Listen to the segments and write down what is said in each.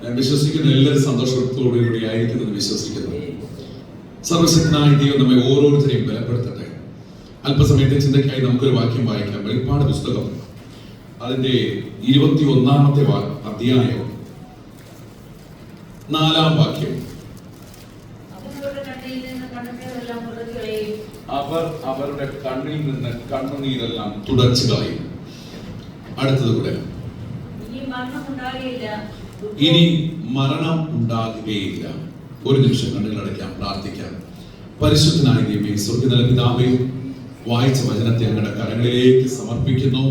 ഞാൻ വിശ്വസിക്കുന്ന എല്ലാവരും സന്തോഷത്തോടുകൂടി ആയിരിക്കുന്നത് വിശ്വസിക്കുന്നു. സർവശക്തനായ ദൈവം നമ്മെ ഓരോരുത്തരെയും ബലപ്പെടുത്തട്ടെ. അല്പസമയത്തെ ചിന്തയ്ക്കായി നമുക്കൊരു വാക്യം വായിക്കാം. വെളിപ്പാട് പുസ്തകം അതിന്റെ 21-ാമത്തെ അധ്യായം 4-ാം വാക്യം. അവർ അവരുടെ കണ്ണിൽ നിന്ന് കണ്ണുനീരെല്ലാം തുടച്ചു കളയും. അടുത്തത് കൂടെ, ഇനി മരണം ഉണ്ടാകുകയില്ല. ഒരു നിമിഷം കണ്ണുകൾ അടയ്ക്കാം, പ്രാർത്ഥിക്കാം. പരിശുദ്ധനായ ദൈവമേ, സ്വർഗ്ഗസ്ഥ പിതാവേ, വായിച്ച വചനത്തെ അങ്ങയുടെ കരങ്ങളിലേക്ക് സമർപ്പിക്കുന്നു.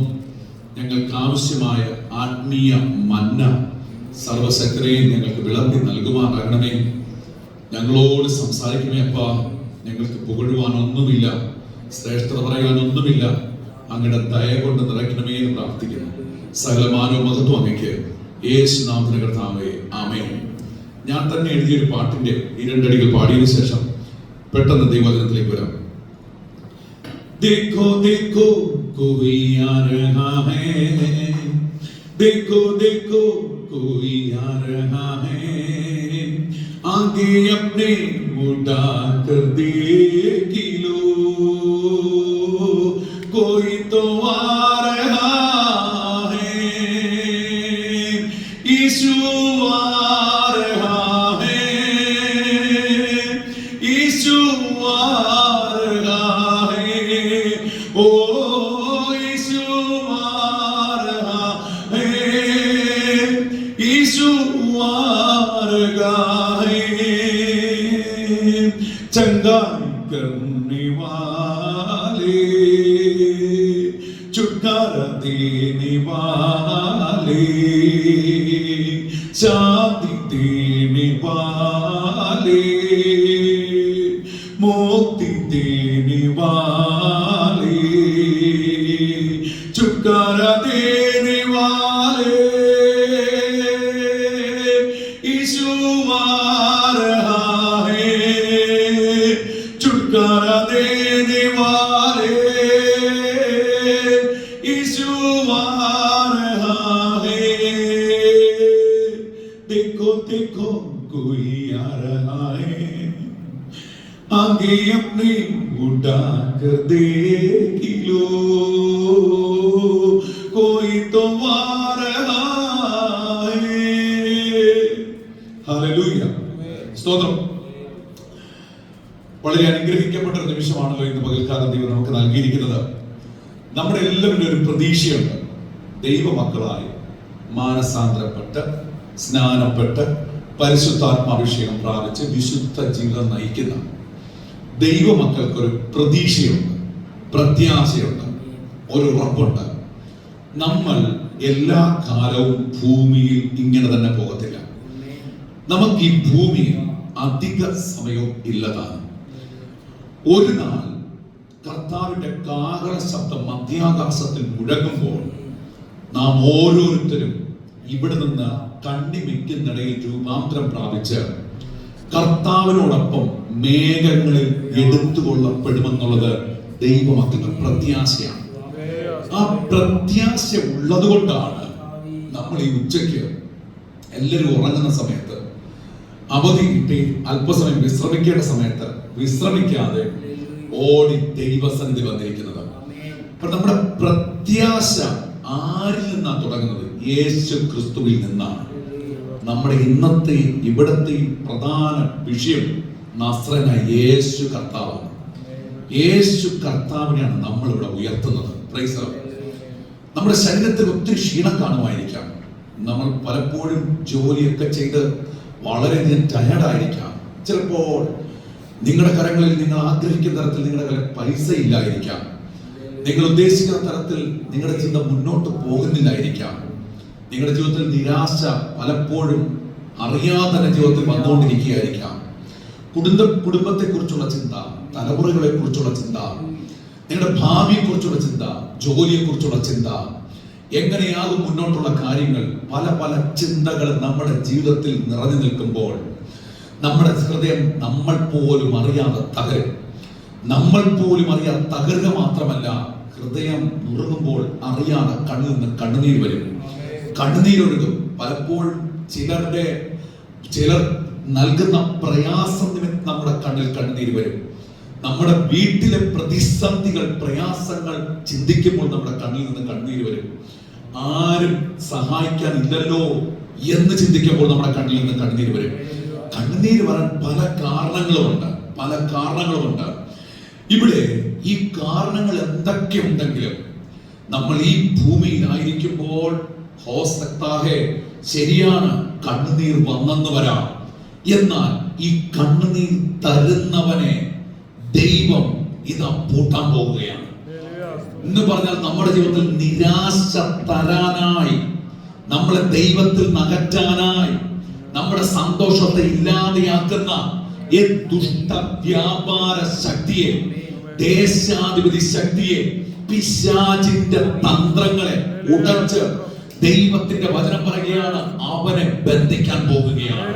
ഞങ്ങൾക്ക് ആവശ്യമായ ആത്മീയ മന്ന സർവശക്തരെയും ഞങ്ങൾക്ക് വിളമ്പി നൽകുമാറാകണമേ. ഞങ്ങളോട് സംസാരിക്കണമേ അപ്പാ. ഞങ്ങൾക്ക് പുകഴുവാനൊന്നുമില്ല, ശ്രേഷ്ഠത പറയാനൊന്നുമില്ല. അങ്ങയുടെ ദയ കൊണ്ട് നിറയ്ക്കണമേ എന്ന് പ്രാർത്ഥിക്കുന്നു. സകലമാനോ മഹത്വം അങ്ങയ്ക്ക്. യേശുനാമത്തിൻ കർത്താവേ, ആമേൻ. ഞാൻ തന്നെ എഴുതിയൊരു പാട്ടിന്റെ 2 അടികൾ പാടിയതിനു ശേഷം പെട്ടെന്ന് ദൈവവചനത്തിലേക്ക് വരാം. देखो देखो कोई आ रहा है, देखो देखो कोई आ रहा है, आगे अपने उठा कर देख लो, कोई तो आ रहा है, यीशु आ रहा है, यीशु आ रहा है, ओ यीशु आ रहा है, यीशु आ रहा है, चंगाई करने वाले, छुटकारा देने वाले, शांति देने वाले, मुक्ति देने वाले, छुटकारा देने वाले, यीशु आ रहा है, छुटकारा देने वाले, यीशु आ रहा है। देखो देखो कोई आ रहा है, आगे अपने उठा कर देख लो, कोई तो आ रहा है। ഹല്ലേലൂയ, സ്തോത്രം. വളരെ അനുഗ്രഹിക്കപ്പെട്ട ഒരു നിമിഷമാണല്ലോ ഇന്ന് പകൽക്കാലം ദൈവം നമുക്ക് നൽകിയിരിക്കുന്നത്. നമ്മുടെ എല്ലാവരും ഒരു പ്രതീക്ഷയുണ്ട്. ദൈവമക്കളായി മാനസാന്തരപ്പെട്ട് സ്നാനപ്പെട്ട് പരിശുദ്ധാത്മാഭിഷേകം പ്രാപിച്ച് വിശുദ്ധ ജീവിതം നയിക്കുന്ന ദൈവമക്കൾക്കൊരു പ്രതീക്ഷയുണ്ട്, പ്രത്യാശയുണ്ട്, ഒരു ഉറപ്പുണ്ട്. നമ്മൾ എല്ലാ കാലവും ഭൂമിയിൽ ഇങ്ങനെ തന്നെ പോകത്തില്ല. നമുക്ക് ഈ ഭൂമിയിൽ അധിക സമയവും ഇല്ലതാണ്. ഒരു നാൾ കർത്താവിന്റെ കാഹള ശബ്ദം മധ്യാകാശത്തിൽ മുഴങ്ങുമ്പോൾ നാം ഓരോരുത്തരും ഇവിടെ നിന്ന് കണ്ണിമിക്കുന്നിടയിൽ രൂപാന്തരം പ്രാപിച്ച് കർത്താവിനോടൊപ്പം മേഘങ്ങളിൽ എടുത്തുകൊള്ളപ്പെടുമെന്നുള്ളത് ദൈവമക്കളുടെ പ്രത്യാശയാണ്. ആ പ്രത്യാശ ഉള്ളത് കൊണ്ടാണ് നമ്മൾ ഈ ഉച്ചയ്ക്ക് എല്ലാവരും ഉറങ്ങുന്ന സമയത്ത്, അവധി കിട്ടി അല്പസമയം വിശ്രമിക്കേണ്ട സമയത്ത് വിശ്രമിക്കാതെ ഓടി ദൈവസന്നിധി വന്നിരിക്കുന്നത്. അപ്പൊ നമ്മുടെ പ്രത്യാശ ആരിൽ നിന്നാണ് തുടങ്ങുന്നത്? യേശു ക്രിസ്തുവിൽ നിന്നാണ്. നമ്മുടെ ഇന്നത്തെ ഇവിടത്തെ പ്രധാന വിഷയം നസ്രനായ യേശു കർത്താവാണ്. യേശു കർത്താവിനെയാണ് നമ്മൾ ഇവിടെ ഉയർത്തുന്നത്. Praise the Lord. നമ്മുടെ ശരീരത്തിൽ ഒത്തിരി ക്ഷീണം കാണുമായിരിക്കാം. നമ്മൾ പലപ്പോഴും ജോലിയൊക്കെ ചെയ്ത് വളരെയധികം ടയർഡായിരിക്കാം. ചിലപ്പോൾ നിങ്ങളുടെ കരങ്ങളിൽ നിങ്ങൾ ആഗ്രഹിക്കുന്ന തരത്തിൽ നിങ്ങളുടെ കയ്യിൽ പൈസ ഇല്ലായിരിക്കാം. നിങ്ങൾ ഉദ്ദേശിക്കുന്ന തരത്തിൽ നിങ്ങളുടെ ചിന്ത മുന്നോട്ട് പോകുന്നില്ലായിരിക്കാം. നിങ്ങളുടെ ജീവിതത്തിൽ നിരാശ പലപ്പോഴും അറിയാതെ ജീവിതത്തിൽ വന്നുകൊണ്ടിരിക്കുകയായിരിക്കാം. കുടുംബത്തെ കുറിച്ചുള്ള ചിന്ത, തലമുറകളെ കുറിച്ചുള്ള ചിന്ത, നിങ്ങളുടെ ഭാവിയെ കുറിച്ചുള്ള ചിന്ത, ജോലിയെ കുറിച്ചുള്ള ചിന്ത, എങ്ങനെയാകും മുന്നോട്ടുള്ള കാര്യങ്ങൾ, പല പല ചിന്തകൾ നമ്മുടെ ജീവിതത്തിൽ നിറഞ്ഞു നിൽക്കുമ്പോൾ നമ്മുടെ ഹൃദയം നമ്മൾ പോലും അറിയാതെ തകരും. നമ്മൾ പോലും അറിയാതെ തകരുക മാത്രമല്ല, ഹൃദയം നുറുങ്ങുമ്പോൾ അറിയാതെ കണ്ണിൽ നിന്ന് കണ്ണുനീർ വരും. കണ്ണുനീരൊഴുകും. പലപ്പോഴും ചിലർ നൽകുന്ന പ്രയാസം നിമിത്തം നമ്മുടെ കണ്ണിൽ കണ്ണുനീര് വരും. നമ്മുടെ വീട്ടിലെ പ്രതിസന്ധികൾ, പ്രയാസങ്ങൾ ചിന്തിക്കുമ്പോൾ നമ്മുടെ കണ്ണിൽ നിന്ന് കണ്ണുനീര് വരും. ആരും സഹായിക്കാൻ ഇല്ലല്ലോ എന്ന് ചിന്തിക്കുമ്പോൾ നമ്മുടെ കണ്ണിൽ നിന്ന് കണ്ണുനീര് വരും. കണ്ണുനീര് വരാൻ പല കാരണങ്ങളുമുണ്ട്. ഇവിടെ ഈ കാരണങ്ങൾ എന്തൊക്കെ ഉണ്ടെങ്കിലും നമ്മൾ ഈ ഭൂമിയിലായിരിക്കുമ്പോൾ ശരിയാണ്, കണ്ണുനീർ വന്നെന്ന് വരാം. എന്നാൽ ഈ കണ്ണുനീർ തരുന്നവനെ ദൈവം ഇതാ പൂട്ടാൻ പോവുകയാണ് എന്ന് പറഞ്ഞാൽ, നമ്മുടെ ജീവിതത്തിൽ നിരാശ തരാനായി, നമ്മളെ ദൈവത്തിൽ നകറ്റാനായി, നമ്മുടെ സന്തോഷത്തെ ഇല്ലാതെയാക്കുന്ന ഈ ദുഷ്ട വ്യാപാര ശക്തിയെ, ദേശാധിപതി ശക്തിയെ, പിശാചിന്റെ തന്ത്രങ്ങളെ ഉടച്ച് ദൈവത്തിന്റെ വചനം പറയുകയാണ്, അവനെ ബന്ധിക്കാൻ പോകുകയാണ്.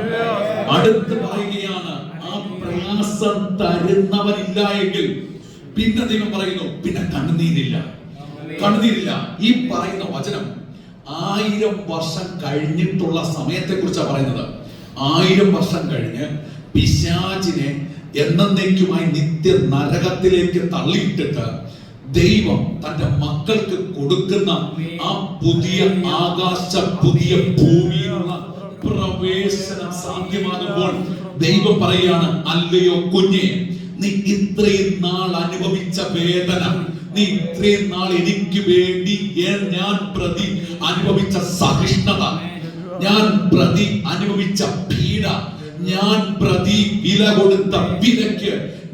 അടുത്ത് പറയുകയാണ്, ആ പ്രയാസം തരുന്നവനില്ല എങ്കിൽ പിന്നെ ദൈവം പറയുന്നു, പിന്നെ കണ്ണുനീരില്ല. ഈ പറയുന്ന വചനം 1000 വർഷം കഴിഞ്ഞിട്ടുള്ള സമയത്തെ കുറിച്ചാണ് പറയുന്നത്. 1000 വർഷം കഴിഞ്ഞ് പിശാചിനെ എന്നേക്കുമായി നിത്യ നരകത്തിലേക്ക് തള്ളിയിട്ടിട്ട് ദൈവം തന്റെ മക്കൾക്ക് കൊടുക്കുന്ന ആ പുതിയ ആകാശ, പുതിയ ഭൂമിയിലുള്ള പ്രവേശനം സാധ്യമാകുമ്പോൾ ദൈവം പറയാണ്, അല്ലയോ കുഞ്ഞെ, നീ ഇത്രയും നാൾ അനുഭവിച്ച വേദന, നീ ഇത്രയും നാൾ എനിക്ക് വേണ്ടി ഞാൻ പ്രതി അനുഭവിച്ച സഹിഷ്ണുത, ഞാൻ പ്രതി അനുഭവിച്ച പീഡ, ഞാൻ പ്രതി വില കൊടുത്ത വിലയ്ക്ക്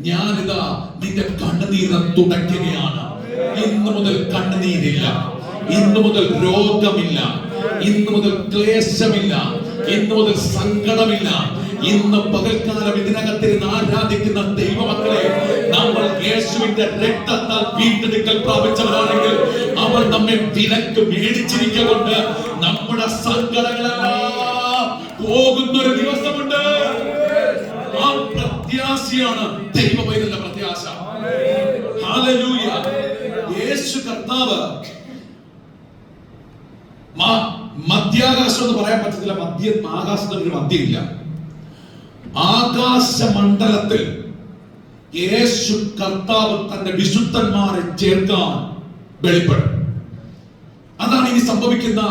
ഞാനിതാ നിന്റെ കണ്ണുനീര് തുടയ്ക്കുകയാണ്. ഇന്നു മുതൽ കണ്ണുനീരില്ല, ഇന്നു മുതൽ രോഗമില്ല, ഇന്നു മുതൽ ക്ലേശമില്ല, ഇന്നു മുതൽ സങ്കടമില്ല. ഇന്ന് പകൽക്കാലം ഇതിനകത്തിരുന്ന് ആരാധിക്കുന്ന ദൈവമക്കളെ, നമ്മൾ യേശുവിന്റെ രക്തത്താൽ വീണ്ടെടുക്കൽ പ്രാപിച്ചവരാണെങ്കിൽ അവൻ നമ്മെ വിലക്ക് മേടിച്ചിരിക്കൊണ്ട് നമ്മുടെ സങ്കടങ്ങളെല്ലാം പോകുന്ന ഒരു ദിവസമുണ്ട്. ആ പ്രത്യാശയാണ് ദൈവപൈതലിന്റെ പ്രത്യാശ. ഹല്ലേലൂയ. യേശു കർത്താവ് മധ്യാകാശം എന്ന് പറയാൻ പറ്റത്തില്ല, ആകാശത്തിന് ഒരു മധ്യമില്ല. ആകാശമണ്ഡലത്തിൽ യേശു കർത്താവ് തന്റെ വിശുദ്ധന്മാരെ ചേർക്കാൻ വെളിപ്പെടും. അതാണ് ഇനി സംഭവിക്കുന്ന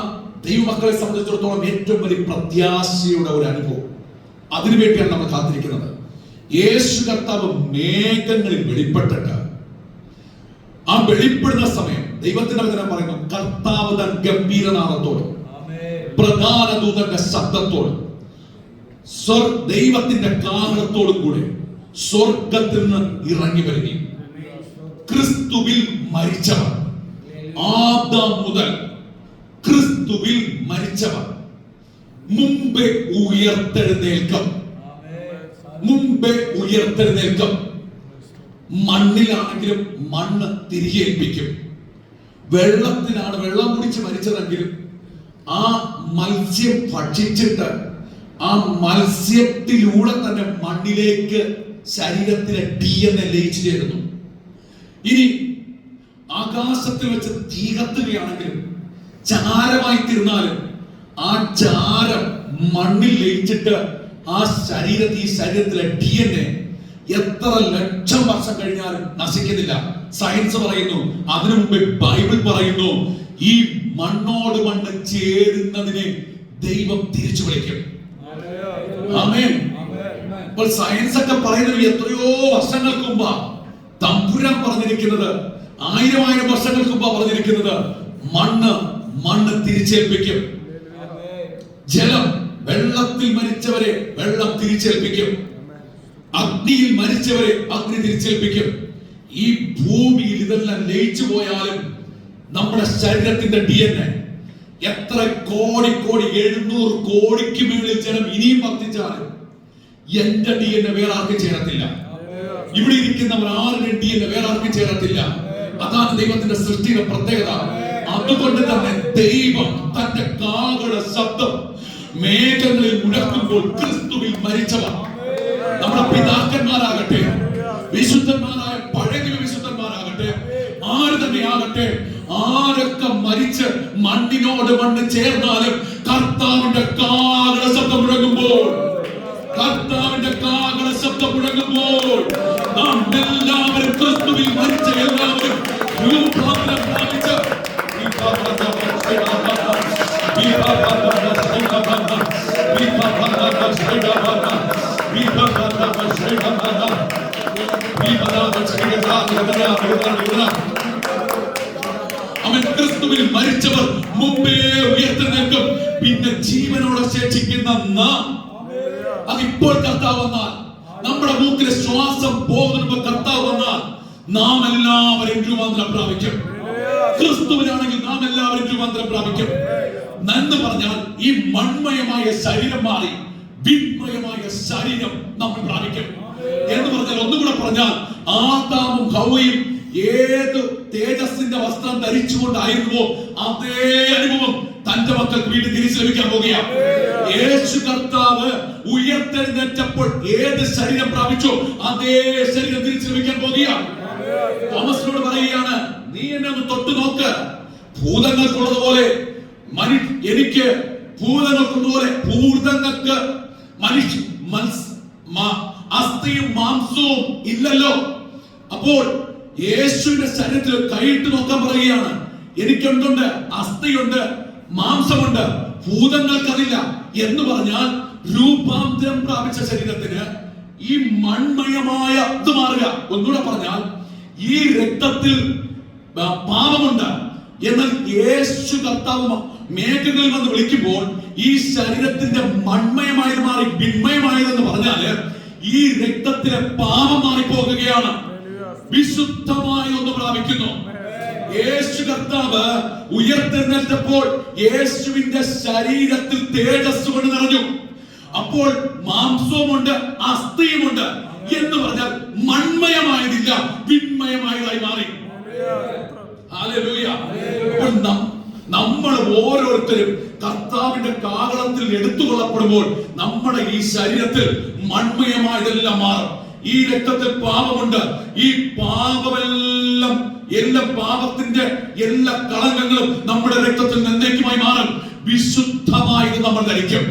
ദൈവമക്കളെ സംബന്ധിച്ചിടത്തോളം ഏറ്റവും വലിയ പ്രത്യാശയുടെ ഒരു അനുഭവം. അതിനുവേണ്ടിയാണ് നമ്മൾ കാത്തിരിക്കുന്നത്. യേശു കർത്താവ് മേഘങ്ങളിൽ വെളിപ്പെട്ടിട്ട് ആ വെളിപ്പെടുന്ന സമയം ദൈവത്തിന്റെ വചനം പറയുന്നു, കർത്താവ് തൻ ഗംഭീരനാദത്തോട്, പ്രധാന ദൂതന്റെ ശബ്ദത്തോട്, ദൈവത്തിന്റെ കാഹളത്തോടും കൂടെ സ്വർഗത്തിൽ നിന്ന് ഇറങ്ങി വരികയും ക്രിസ്തുവിൽ മരിച്ചവർ, ആദാം മുതൽ ക്രിസ്തുവിൽ മരിച്ചവർ മുമ്പേ ഉയർത്തെഴുന്നേൽക്കും. മണ്ണിലാണെങ്കിലും മണ്ണ് തിരികെ ഏൽപ്പിക്കും. വെള്ളത്തിലാണ് വെള്ളം കുടിച്ച് മരിച്ചതെങ്കിലും ആ മത്സ്യം ഭക്ഷിച്ചിട്ട് ആ മത്സ്യത്തിലൂടെ തന്നെ മണ്ണിലേക്ക് ശരീരത്തിലെ DNA ലയിച്ചു ചേരുന്നു. ഇനി ആകാശത്തിൽ വെച്ച് തീ കത്തുകയാണെങ്കിലും ചാരമായി തീർന്നാലും ആ ചാരം മണ്ണിൽ ലയിച്ചിട്ട് ആ ശരീരത്തിലെ DNA എത്ര ലക്ഷം വർഷം കഴിഞ്ഞാലും നശിക്കുന്നില്ല. സയൻസ് പറയുന്നു, അതിനു മുമ്പേ ബൈബിൾ പറയുന്നു, ഈ മണ്ണോട് മണ്ണ് ചേരുന്നതിനെ ദൈവം തിരിച്ചു വിളിക്കും. ആമേൻ. അപ്പോൾ സയൻസ് ഒക്കെ പറയുന്നത് എത്രയോ വർഷങ്ങൾക്ക് മുമ്പാ തമ്പുരാൻ പറഞ്ഞിരിക്കുന്നത്, 1000 വർഷങ്ങൾക്ക് മുമ്പാ പറഞ്ഞിരിക്കുന്നത്, മണ്ണ് തിരിച്ചേൽപ്പിക്കും. ജലം, വെള്ളത്തിൽ മരിച്ചവരെ വെള്ളം തിരിച്ചേൽപ്പിക്കും. അഗ്നിയിൽ മരിച്ചവരെ അഗ്നി തിരിച്ചേൽപ്പിക്കും. ഈ ഭൂമിയിൽ ഇതെല്ലാം ലയിച്ചു പോയാലും നമ്മുടെ ശരീരത്തിന്റെ DNA എത്ര കോടി 700 കോടിക്ക് മുകളിൽ ജനം ഇനിയും വർദ്ധിച്ചാലും എന്റെ DNA വേറെ ആർക്കും ചേരത്തില്ല. ഇവിടെ ഇരിക്കുന്നവർ ആരുടെ DNA വേറെ ആർക്കും ചേരത്തില്ല. അതാണ് ദൈവത്തിന്റെ സൃഷ്ടിയുടെ പ്രത്യേകത. അതുകൊണ്ട് തന്നെ ദൈവം തന്റെ കാഹള ശബ്ദം മേഘങ്ങളിൽ മുഴക്കുമ്പോൾ ക്രിസ്തുവിൽ മരിച്ചവർ, നമ്മുടെ പിതാക്കന്മാരാകട്ടെ, വിശുദ്ധന്മാരായ പഴയ വിശുദ്ധന്മാരാകട്ടെ, ആര് തന്നെ ആകട്ടെ, ആര് ആരൊക്കെ മരിച്ച് മണ്ണിനോട് മണ്ണ് ചേർന്നാലും കർത്താവിന്റെ കാഹള ശബ്ദം മുഴങ്ങുമ്പോൾ, കർത്താവിന്റെ കാഹള ശബ്ദം മുഴങ്ങുമ്പോൾ നാം എല്ലാവരും ക്രിസ്തുവിൽ മരിച്ച എല്ലാവരും രൂപാന്തരം പ്രാപിച്ച് അവൻ ക്രിസ്തുവിൽ മരിച്ചവർ മുമ്പേ ഉയർത്തെഴുന്നേൽക്കും. പിന്നെ ജീവനോടെ ശേഷിക്കുന്ന നാം, അതിപ്പോൾ കർത്താവ് വന്നാൽ, നമ്മുടെ മൂക്കിലെ ശ്വാസം പോകുന്ന കർത്താവ് വന്നാൽ നാം എല്ലാവരും രൂപാന്തരം പ്രാപിക്കും. ക്രിസ്തുവിനാണെങ്കിൽ നാം എല്ലാവരും രൂപാന്തരം പ്രാപിക്കും. എന്ന് പറഞ്ഞാൽ ഈ മൺമയമായ ശരീരം മാറി വിൺമയമായ ശരീരം നമ്മൾ പ്രാപിക്കും. എന്ന് പറഞ്ഞാൽ ഒന്നുകൂടെ പറഞ്ഞാൽ ആദാമും ഹവ്വയും ഏത് തേജസ്സിന്റെ വസ്ത്രം ധരിച്ചുകൊണ്ടായിരുന്നുവോ അതേ അനുഭവം തന്റെ മക്കൾക്ക് വീണ്ടും തിരിച്ചു ലഭിക്കാൻ പോകുകയാണ്. യേശു കർത്താവ് ഉയർത്തെഴുന്നേറ്റപ്പോൾ ഏത് ശരീരം പ്രാപിച്ചോ അതേ ശരീരം തിരിച്ചു ലഭിക്കാൻ പോകുകയാണ്. തോമസിനോട് പറയുകയാണ്, നീ എന്നെ ഒന്ന് തൊട്ടു നോക്ക്, ഭൂതങ്ങൾക്കുള്ളതുപോലെ എനിക്ക് ഭൂതങ്ങൾക്കുള്ളതുപോലെ ഭൂതങ്ങൾക്ക് അസ്ഥിയും മാംസവും ഇല്ലല്ലോ. അപ്പോൾ യേശുവിന്റെ ശരീരത്തിൽ കൈയിട്ട് നോക്കാൻ പറയുകയാണ്, എനിക്കെന്തുണ്ട്? അസ്ഥിയുണ്ട്, മാംസമുണ്ട്, ഭൂതങ്ങൾക്കതില്ല. എന്ന് പറഞ്ഞാൽ രൂപാന്തരം പ്രാപിച്ച ശരീരത്തിന് ഈ മൺമയമായ ഇത് മാറുക. ഒന്നുകൂടെ പറഞ്ഞാൽ ഈ രക്തത്തിൽ പാപമുണ്ട്, എന്നാൽ യേശു കർത്താവ് മേഘങ്ങളിൽ വന്ന് വിളിക്കുമ്പോൾ ഈ ശരീരത്തിന്റെ മൺമയമായത് മാറി ഭിന്മയമായതെന്ന് പറഞ്ഞാല് ഈ രക്തത്തിലെ പാപം മാറിപ്പോകുകയാണ്, വിശുദ്ധമായ ഒന്ന് പ്രാപിക്കുന്നു. യേശു കർത്താവ് ഉയർത്തെഴുന്നേറ്റപ്പോൾ യേശുവിന്റെ ശരീരത്തിൽ തേജസ് കൊണ്ട് നിറഞ്ഞു. അപ്പോൾ മാംസവുമുണ്ട്, അസ്ഥിയുമുണ്ട്. എന്ന് പറഞ്ഞാൽ മൺമയമായതില്ല, വിൺമയമായതായി മാറി. ഹല്ലേലൂയ. അപ്പോൾ നമ്മൾ ഓരോരുത്തരും കർത്താവിന്റെ കാഹളത്തിൽ എടുത്തുകൊള്ളപ്പെടുമ്പോൾ നമ്മുടെ ഈ ശരീരത്തിൽ മൺമയമായതെല്ലാം മാറും. ഈ രക്തത്തിൽ പാപമുണ്ട്, ഈ പാപമെല്ലാം എല്ലാ പാപത്തിന്റെ എല്ലാ കളങ്കങ്ങളും നമ്മുടെ രക്തത്തിൽ എന്നേക്കുമായി മാറും. വിശുദ്ധമായത് നമ്മൾ ധരിക്കും,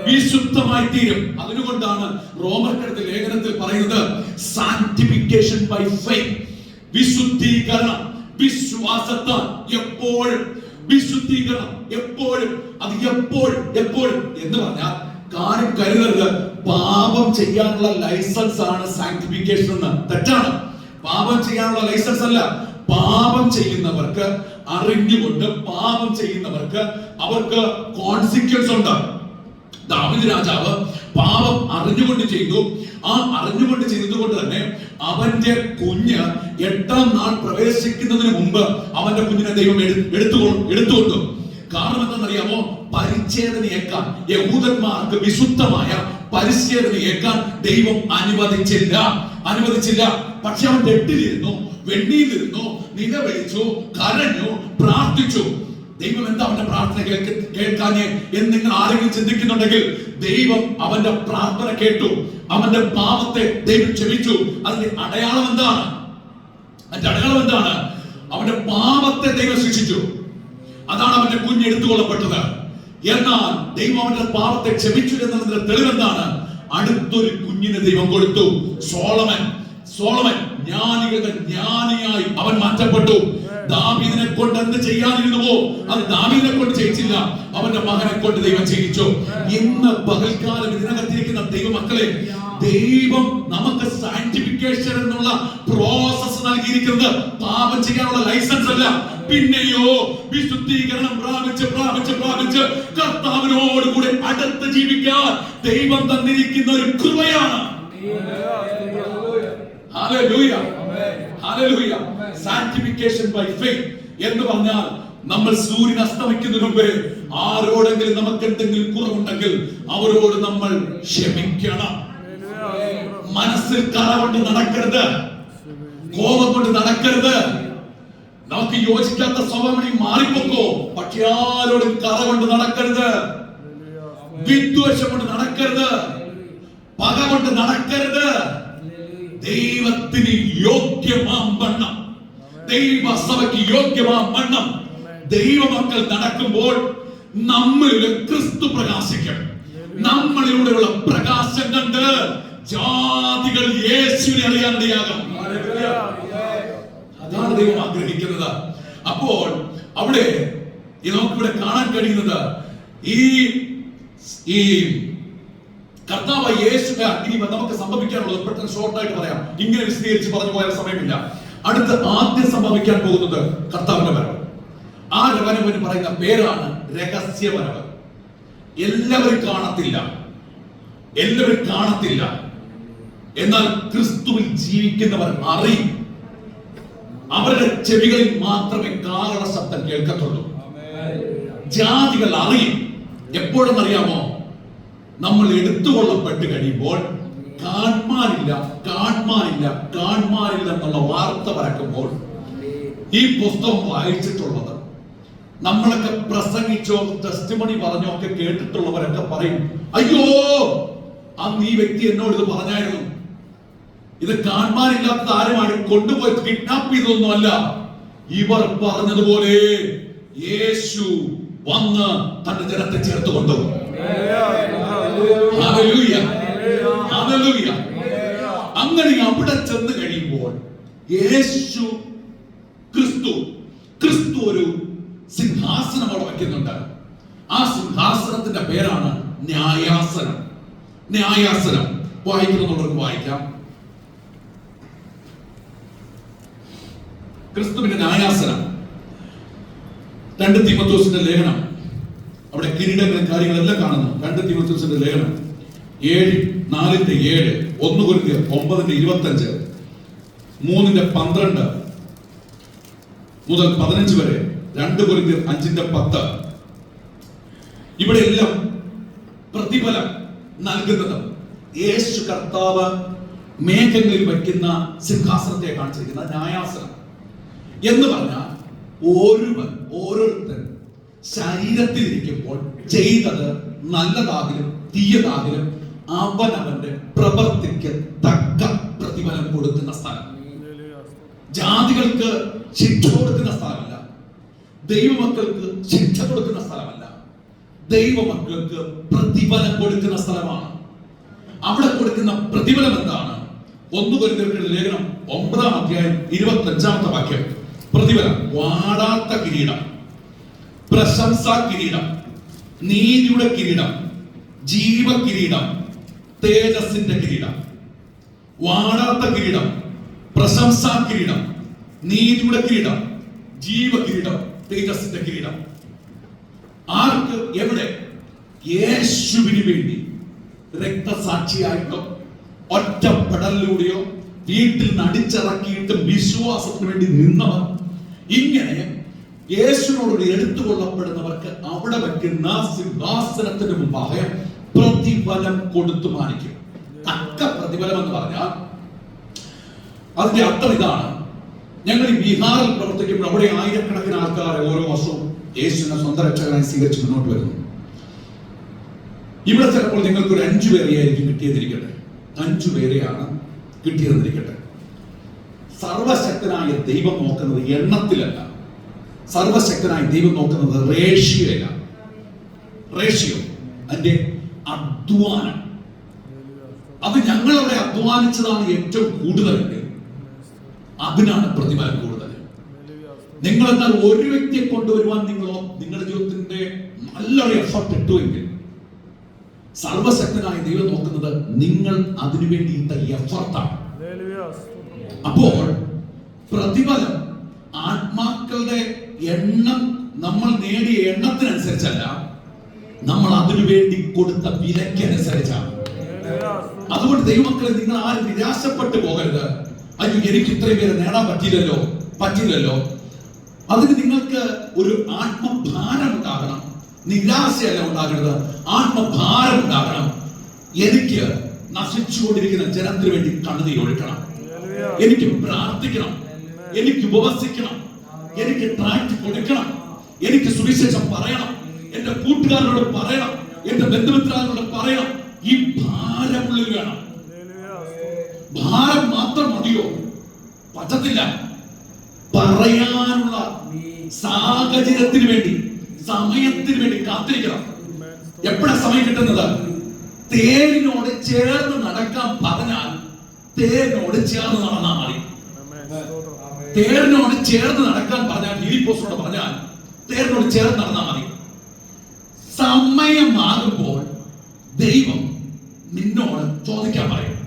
വിശുദ്ധമായി തീരും. അതിനുകൊണ്ടാണ് റോമർക്കെഴുതിയ ലേഖനത്തിൽ പറയുന്നത് സാങ്ക്ടിഫിക്കേഷൻ ബൈ ഫെയ്ത്ത്, വിശുദ്ധീകരണം വിശ്വാസത്താൽ. എപ്പോഴും വിശുദ്ധീകരണം, എപ്പോഴും. അത് എപ്പോഴും എന്ന് പറഞ്ഞാൽ കാര്യം കരുതരുത്, പാപം ചെയ്യാനുള്ള ലൈസൻസ് ആണ് സാങ്ക്ടിഫിക്കേഷൻ എന്ന്. തെറ്റാണ്. പാപം ചെയ്യാനുള്ള ലൈസൻസ് അല്ല. പാപം ചെയ്യുന്നവർക്ക്, അറിഞ്ഞുകൊണ്ട് പാപം ചെയ്യുന്നവർക്ക് അവർക്ക് കോൺസിക്വൻസ് ഉണ്ട്. ദാവീദ് രാജാവ് പാപം അറിഞ്ഞുകൊണ്ട് ചെയ്തു. ആ അറിഞ്ഞുകൊണ്ട് ചെയ്തതുകൊണ്ട് തന്നെ അവന്റെ കുഞ്ഞ് 8-ാം നാൾ പ്രവേശിക്കുന്നതിന് മുമ്പ് അവന്റെ കുഞ്ഞിനെ ദൈവം എടുത്തുകൊണ്ടു. കാരണം എന്താണെന്നറിയാമോ? പരിച്ഛേദനയേക്കാൻ, യഹൂദന്മാർക്ക് വിശുദ്ധമായ പരിച്ഛേദനയേക്കാൻ ദൈവം അനുവദിച്ചില്ല. പക്ഷെ അവൻ വെട്ടിലിരുന്നു, വെണ്ണിയിലിരുന്നു, നിലവിളിച്ചു, കരഞ്ഞു, പ്രാർത്ഥിച്ചു. ദൈവം എന്താ അവന്റെ പ്രാർത്ഥന കേൾക്കാഞ്ഞേ എന്ന് നിങ്ങൾ ആരെങ്കിലും ചിന്തിക്കുന്നുണ്ടെങ്കിൽ, ദൈവം അവന്റെ പ്രാർത്ഥന കേട്ടു, അവന്റെ പാപത്തെ ദൈവം ക്ഷമിച്ചു. അതിന്റെ അടയാളം എന്താണ്? അവന്റെ പാപത്തെ ദൈവം ശിക്ഷിച്ചു. അതാണ് അവന്റെ കുഞ്ഞ് എടുത്തുകൊള്ളപ്പെട്ടത്. എന്നാൽ ദൈവം അവന്റെ പാപത്തെ ക്ഷമിച്ചു എന്നതിന്റെ തെളിവെന്താണ്? അടുത്തൊരു കുഞ്ഞിനെ ദൈവം കൊടുത്തു. സോളമൻ ജ്ഞാനികളുടെ ജ്ഞാനിയായി അവൻ മാറ്റപ്പെട്ടു. ദാവീദിനെ കൊണ്ട് എന്ത് ചെയ്യാനിരുന്നുവോ അത് ദാവീദിനെ കൊണ്ട് ചെയ്യിച്ചില്ല, അവന്റെ മകനെ കൊണ്ട് ദൈവം ചെയ്യിച്ചു. ഇന്ന് പകൽക്കാലം ഇതിനകത്തിരിക്കുന്ന ദൈവമക്കളെ, ദൈവം നമുക്ക് സാങ്ക്ടിഫിക്കേഷൻ എന്നുള്ള പ്രോസസ് നൽകിയിരിക്കുന്നത് പാപം ചെയ്യാനുള്ള ലൈസൻസ് അല്ല, പിന്നെയോ വിശുദ്ധീകരണം പ്രാപിച്ച് കർത്താവിനോട് കൂടെ അടുത്ത് ജീവിക്കാൻ ദൈവം തന്നിരിക്കുന്ന ഒരു കൃപയാണ്. Hallelujah, hallelujah. Sanctification by faith എന്ന് പറഞ്ഞാൽ നമ്മൾ സൂര്യൻ അസ്തമിക്കുന്നതിന് മുമ്പേ ആരോടെങ്കിലും നമുക്ക് എന്തെങ്കിലും കുറവുണ്ടെങ്കിൽ അവരോട് നമ്മൾ ക്ഷമിക്കണം. മനസ്സിൽ കറ കൊണ്ട് നടക്കരുത്, കോപം കൊണ്ട് നടക്കരുത്. നമുക്ക് യോജിക്കാത്ത സ്വഭാവം മാറിപ്പോക്കോ, പക്ഷെ ആരോടും കറ കൊണ്ട് നടക്കരുത്, വിദ്വേഷം കൊണ്ട് നടക്കരുത്, പക കൊണ്ട് നടക്കരുത്. ദൈവത്തിന് യോഗ്യമാം വണ്ണം, ദൈവസഭയ്ക്ക് യോഗ്യമാം വണ്ണം ദൈവമക്കൾ നടക്കുമ്പോൾ നമ്മളിലെ ക്രിസ്തു പ്രകാശിക്കും. നമ്മളിലൂടെയുള്ള പ്രകാശം കണ്ട് ജാതികൾ യേശുവിനെ അറിയാനിടയാകും. അതാണ് ദൈവം ആഗ്രഹിക്കുന്നത്. അപ്പോൾ അവിടെ നമുക്കിവിടെ കാണാൻ കഴിയുന്നത് ഈ കർത്താവ് യേശുവിന്റെ അഗ്നി നമുക്ക് സംഭവിക്കാനുള്ളത് പെട്ടെന്ന് ഷോർട്ടായിട്ട് പറയാം. ഇങ്ങനെ വിശദീകരിച്ച് പറഞ്ഞു പോയാൽ സമയമില്ല. ആദ്യം സംഭവിക്കാൻ പോകുന്നത് കർത്താവിന്റെ വരവ്. ആ വരവിന് പറയുന്ന പേരാണ് രഹസ്യവരവ്. എല്ലാവരും കാണത്തില്ല, എന്നാൽ ക്രിസ്തുവിൽ ജീവിക്കുന്നവർ അറിയും. അവരുടെ ചെവികളിൽ മാത്രമേ കാഹള ശബ്ദം കേൾക്കത്തുള്ളൂ. ജാതികൾ അറിയും. എപ്പോഴെന്നറിയാമോ? നമ്മൾ എടുത്തുകൊള്ളപ്പെട്ട് കഴിയുമ്പോൾ കാണാനില്ല എന്നുള്ള വാർത്ത പരക്കുമ്പോൾ ഈ പുസ്തകം വായിച്ചിട്ടുള്ളത്, നമ്മളൊക്കെ പ്രസംഗിച്ചോ ടെസ്റ്റിമണി പറഞ്ഞോ ഒക്കെ കേട്ടിട്ടുള്ളവരൊക്കെ പറയും, അയ്യോ അന്ന് ഈ വ്യക്തി എന്നോട് ഇത് പറഞ്ഞായിരുന്നു. ഇത് കാണാനില്ലാത്ത ആരുമാണ് കൊണ്ടുപോയി കിഡ്നാപ്പ് ചെയ്തതൊന്നുമല്ല. ഇവർ പറഞ്ഞതുപോലെ യേശു വന്ന് തന്റെ ജനത്തെ ചേർത്ത് കൊണ്ടുപോകും. അങ്ങനെ അവിടെ ചെന്ന് കഴിയുമ്പോൾ യേശു ക്രിസ്തു ഒരു സിംഹാസനം അവിടെ വയ്ക്കുന്നുണ്ട്. ആ സിംഹാസനത്തിന്റെ പേരാണ് ന്യായാസനം. വായിക്കുന്നുള്ളവർക്ക് വായിക്കാം. ക്രിസ്തുവിന്റെ ന്യായാസനം. 2 തീമോഥെയോസിന്റെ ലേഖനം, അവിടെ കിരീടങ്ങളും കാര്യങ്ങളെല്ലാം കാണുന്നു. 2 തീമോഥെയോസിന്റെ ലേഖനം 4:7, 1 കൊരിന്ത്യർ 9:25, 3:12 മുതൽ 15 വരെ, 2 കൊരിന്ത്യർ 5:10. ഇവിടെ എല്ലാം പ്രതിഫലം നൽകുന്നത് യേശു കർത്താവ് മേഘങ്ങളിൽ വയ്ക്കുന്ന സിംഹാസനത്തെ കാണിച്ചിരിക്കുന്ന ന്യായാസനം എന്ന് പറഞ്ഞാൽ ഓരോരുത്തരും ശരീരത്തിൽ ഇരിക്കുമ്പോൾ ചെയ്തത് നല്ലതാകിലും തീയതാകിലും അവനവന്റെ പ്രവൃത്തിക്ക് തക്ക പ്രതിഫലം കൊടുക്കുന്ന സ്ഥലം. ജാതികൾക്ക് ശിക്ഷ കൊടുക്കുന്ന സ്ഥലമല്ല, ദൈവമക്കൾക്ക് ശിക്ഷ കൊടുക്കുന്ന സ്ഥലമല്ല, ദൈവമക്കൾക്ക് പ്രതിഫലം കൊടുക്കുന്ന സ്ഥലമാണ്. അവിടെ കൊടുക്കുന്ന പ്രതിഫലം എന്താണ്? 1 കൊരിന്ത്യരുടെ ലേഖനം 9:25 വാക്യം. പ്രതിഫലം വാടാത്ത കിരീടം, പ്രശംസാ കിരീടം, നീതിയുടെ കിരീടം, ജീവകിരീടം, തേജസ്സിന്റെ കിരീടം. വാടാത്ത കിരീടം, പ്രശംസാ കിരീടം, നീതിയുടെ കിരീടം, ജീവകിരീടം, തേജസ്സിന്റെ കിരീടം. ആർക്ക്? എവിടെ? യേശുവിന് വേണ്ടി രക്തസാക്ഷിയായിട്ടോ ഒറ്റപ്പെടലിലൂടെയോ വീട്ടിൽ നടിച്ചിറക്കിയിട്ട് വിശ്വാസത്തിന് വേണ്ടി നിന്നവർ, ഇങ്ങനെ യേശുവിനോട് എടുത്തുകൊള്ളപ്പെടുന്നവർക്ക് അവിടെ വയ്ക്കുന്ന സിംഹാസനത്തിന് മുമ്പാകെ പ്രതിഫലം കൊടുത്തു മാനിക്കും. തക്ക പ്രതിഫലം എന്ന് പറഞ്ഞാൽ അതിന്റെ അർത്ഥം ഇതാണ്. ഞങ്ങൾ ഈ ബീഹാറിൽ പ്രവർത്തിക്കുമ്പോൾ അവിടെ ആയിരക്കണക്കിന് ആൾക്കാരെ ഓരോ വർഷവും യേശുവിനെ സ്വന്തം രക്ഷകനായി സ്വീകരിച്ച് മുന്നോട്ട് വരുന്നു. ഇവിടെ ചിലപ്പോൾ നിങ്ങൾക്ക് ഒരു 5 പേരെയായിരിക്കും കിട്ടിയതിരിക്കട്ടെ, 5 പേരെയാണ് കിട്ടിയതെന്നിരിക്കട്ടെ. സർവശക്തനായ ദൈവം നോക്കുന്നത് എണ്ണത്തിലല്ല, സർവശക്തനായ ദൈവം നോക്കുന്നത് റേഷ്യോ, അതിന്റെ അധ്വാനം. അത് ഞങ്ങളവിടെ അധ്വാനിച്ചതാണ് ഏറ്റവും കൂടുതലെങ്കിൽ അതിനാണ് പ്രതിഫലം കൂടുതൽ. നിങ്ങൾ എന്നാൽ ഒരു വ്യക്തിയെ കൊണ്ടുവരുവാൻ നിങ്ങളുടെ ജീവിതത്തിന്റെ നല്ലൊരു എഫർട്ട് ഇട്ടുവെങ്കിൽ സർവശക്തനായ ദൈവം നോക്കുന്നത് നിങ്ങൾ അതിനുവേണ്ടി ഇട്ട എഫർട്ടാണ്. അപ്പോൾ പ്രതിഫലം ആത്മാക്കളുടെ എണ്ണം, നമ്മൾ നേടിയ എണ്ണത്തിനനുസരിച്ചല്ല, നമ്മൾ അതിനുവേണ്ടി കൊടുത്ത വിലയ്ക്കനുസരിച്ചാണ്. അതുകൊണ്ട് ദൈവമക്കളെ, നിങ്ങൾ ആരും നിരാശപ്പെട്ടു പോകരുത്. അയ്യോ, എനിക്ക് ഇത്രയും പേരെ നേടാൻ പറ്റിയില്ലല്ലോ. അതിന് നിങ്ങൾക്ക് ഒരു ആത്മഭാരം ഉണ്ടാകണം. നിരാശയല്ല ഉണ്ടാകരുത്, ആത്മഭാരം ഉണ്ടാകണം. എനിക്ക് നശിച്ചുകൊണ്ടിരിക്കുന്ന ജനത്തിന് വേണ്ടി കണ്ണുനീർ ഒഴുക്കണം, എനിക്ക് പ്രാർത്ഥിക്കണം, എനിക്ക് ഉപവസിക്കണം, എനിക്ക് ട്രാക്ട് കൊടുക്കണം, എനിക്ക് സുവിശേഷം പറയണം, എന്റെ കൂട്ടുകാരോട് പറയണം, എന്റെ ബന്ധുമിത്രാരോട് പറയണം. ഈ ഭാരമുള്ളിൽ വേണം. ഭാരം മാത്രം മതിയോ? പറ്റത്തില്ല. പറയാനുള്ള സാഹചര്യത്തിന് വേണ്ടി, സമയത്തിന് വേണ്ടി കാത്തിരിക്കണം. എപ്പോഴാ സമയം കിട്ടുന്നത്? തേരിനോട് ചേർന്ന് നടക്കാൻ പറഞ്ഞാൽ തേരിനോട് ചേർന്ന് നടന്നാൽ മതി. തേരിനോട് ചേർന്ന് നടക്കാൻ പറഞ്ഞാൽ, ഫിലിപ്പോസിനോട് പറഞ്ഞാൽ തേരിനോട് ചേർന്ന് നടന്നാൽ മതി. സമയമാകുമ്പോൾ ദൈവം നിന്നോട് ചോദിക്കാൻ പറയും.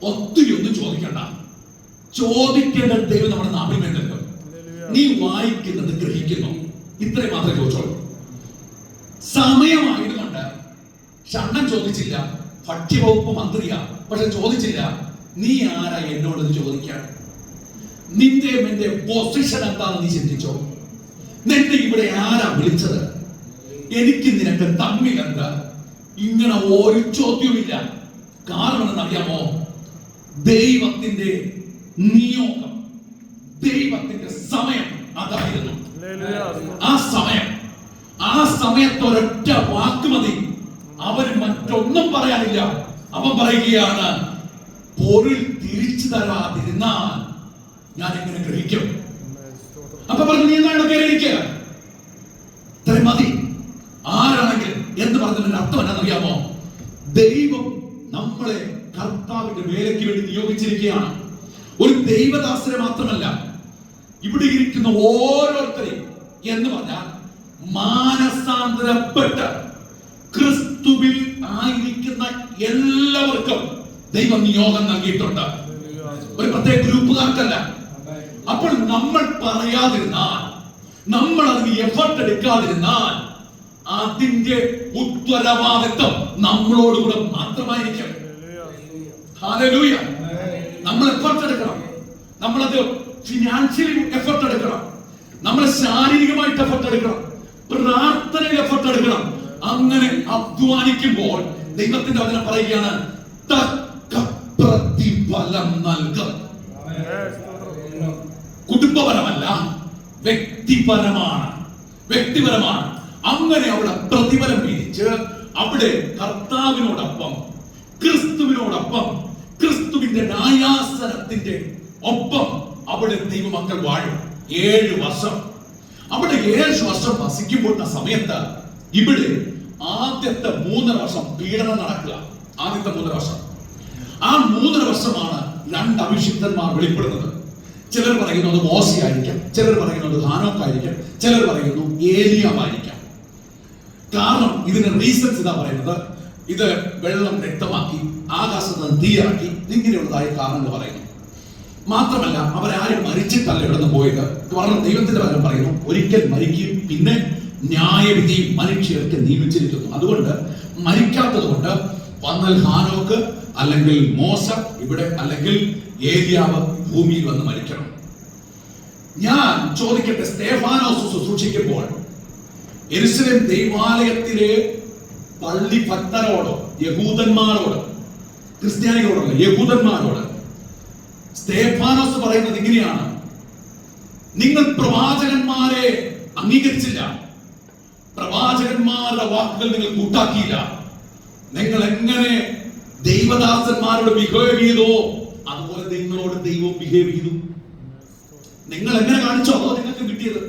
ഒത്തിരി ഒന്നും ചോദിക്കണ്ട. ചോദിക്കേണ്ടത് ദൈവം നമ്മുടെ നാട്ടിൽ വേണ്ടല്ലോ. നീ വായിക്കുന്നത് ഗ്രഹിക്കുന്നു, ഇത്രയും മാത്രമേ ചോദിച്ചോളൂ. സമയമായതുകൊണ്ട് ഷണ്ണൻ ചോദിച്ചില്ല, ഭക്ഷ്യവകുപ്പ് മന്ത്രിയാ, പക്ഷെ ചോദിച്ചില്ല നീ ആരാ എന്നോട് ചോദിക്കാൻ? നിന്റെ എന്റെ പൊസിഷൻ എന്താണെന്ന് നീ ചിന്തിച്ചോ? നിന്നെ ഇവിടെ ആരാ വിളിച്ചത്? എനിക്ക് നിനക്ക് തമ്മിൽ എന്താ? ഇങ്ങനെ ഒരു ചോദ്യവുമില്ല. കാരണം എന്നറിയാമോ? ദൈവത്തിന്റെ നിയോഗം, ദൈവത്തിന്റെ സമയം അതായിരുന്നു. ആ സമയത്ത് ഒരൊറ്റ വാക്ക് മതി. അവന് മറ്റൊന്നും പറയാനില്ല. അവൻ പറയുകയാണ്, പൊരുൾ തിരിച്ചു തരാതിരുന്നാൽ ഞാൻ എങ്ങനെ ഗ്രഹിക്കും? അപ്പൊ പറഞ്ഞു, നീ എന്താണ് കയറിയിരിക്കുക? ഇത്ര മതി. ആരാണെങ്കിൽ എന്ന് പറഞ്ഞതിന്റെ അർത്ഥം എന്നാണെന്നറിയാമോ? ദൈവം നമ്മളെ കർത്താവിന്റെ വേലയ്ക്ക് വേണ്ടി നിയോഗിച്ചിരിക്കുകയാണ്. ഒരു ദൈവദാസനെ മാത്രമല്ല, ഇവിടെ ഇരിക്കുന്ന ഓരോരുത്തരെയും എന്ന് പറഞ്ഞാൽ മാനസാന്തരപ്പെട്ട് ക്രിസ്തുവിൽ ആയിരിക്കുന്ന എല്ലാവർക്കും ദൈവം നിയോഗം നൽകിയിട്ടുണ്ട്. ഒരു പ്രത്യേക ഗ്രൂപ്പുകാർക്കല്ല. അപ്പോൾ നമ്മൾ പറയാതിരുന്നാൽ, നമ്മൾ അതിന് എഫർട്ട് എടുക്കാതിരുന്നാൽ അതിന്റെ ഉത്തരവാദിത്വം നമ്മളോടുകൂടെ മാത്രമായിരിക്കും. ഹല്ലേലൂയ. നമ്മൾ എഫർട്ട് എടുക്കണം. നമ്മളത് ഫിനാൻഷ്യലി എഫർട്ട് എടുക്കണം. നമ്മൾ ശാരീരികമായിട്ട് എഫർട്ട് എടുക്കണം. പ്രാർത്ഥനയിൽ എഫർട്ട് എടുക്കണം. അങ്ങനെ അധ്വാനിക്കുമ്പോൾ ദൈവത്തിന്റെ വചനം പറയുകയാണ്, തക്ക പ്രതിഫലം നൽകും. കുടുംബപരമല്ല, വ്യക്തിപരമാണ്. അങ്ങനെ അവിടെ പ്രതിഫലം വീതിച്ച് അവിടെ കർത്താവിനോടൊപ്പം, ക്രിസ്തുവിനോടൊപ്പം, ക്രിസ്തുവിന്റെ ന്യായാസനത്തിന്റെ ഒപ്പം അവിടെ ദൈവമക്കൾ വാഴും. 7 വർഷം അവിടെ 7 വർഷം വസിക്കുമ്പോൾ സമയത്ത് ഇവിടെ ആദ്യത്തെ 3 വർഷം പീഡനം നടക്കുക. ആദ്യത്തെ 3 വർഷം. ആ 3 വർഷമാണ് 2 അഭിഷിക്തന്മാർ വെളിപ്പെടുന്നത്. ചിലർ പറയുന്നത് മോശയായിരിക്കാം, ചിലർ പറയുന്നത് ഹാനോക്കായിരിക്കാം, ചിലർ പറയുന്നു ഏലിയാവായിരിക്കാം. കാരണം ഇതിന് റീസൺസ് ഇതാ പറയുന്നത്. ഇത് വെള്ളം രക്തമാക്കി, ആകാശത്ത് തീയാക്കി, ഇങ്ങനെയുള്ളതായ കാരണങ്ങൾ പറയുന്നു. മാത്രമല്ല അവരാരും മരിച്ചിട്ടല്ല ഇവിടെ നിന്ന് പോയത്. കാരണം ദൈവത്തിന്റെ വചനം പറയുന്നു, ഒരിക്കൽ മരിക്കും, പിന്നെ ന്യായവിധിയും മനുഷ്യർക്ക് നിയമിച്ചിരിക്കുന്നു. അതുകൊണ്ട് മരിക്കാത്തത് കൊണ്ട് വന്നാൽ ഹാനോക്ക് അല്ലെങ്കിൽ മോശ ഇവിടെ, അല്ലെങ്കിൽ ഏലിയാവ് ഭൂമിയിൽ വന്ന് മരിക്കണം. ഞാൻ ചോദിക്കട്ടെ, സ്തേഫാനോസ് ശുശ്രൂഷിക്കുമ്പോൾ യെരൂശലേം ദൈവാലയത്തിലെ പള്ളി ഭക്തരോടോ, യഹൂദന്മാരോട്, ക്രിസ്ത്യാനികളോടല്ല, യഹൂദന്മാരോട് സ്തേഫാനോസ് പറയുന്നത് ഇങ്ങനെയാണ്: നിങ്ങൾ പ്രവാചകന്മാരെ അംഗീകരിച്ചില്ല, പ്രവാചകന്മാരുടെ വാക്കുകൾ നിങ്ങൾ കൂട്ടാക്കിയില്ല. നിങ്ങൾ എങ്ങനെ ദൈവദാസന്മാരോട് ബിഹേവ് ചെയ്തോ അതുപോലെ നിങ്ങളോട് ദൈവം ബിഹേവ് ചെയ്തു. നിങ്ങൾ എങ്ങനെ കാണിച്ചോ അതോ നിങ്ങൾക്ക് കിട്ടിയത്.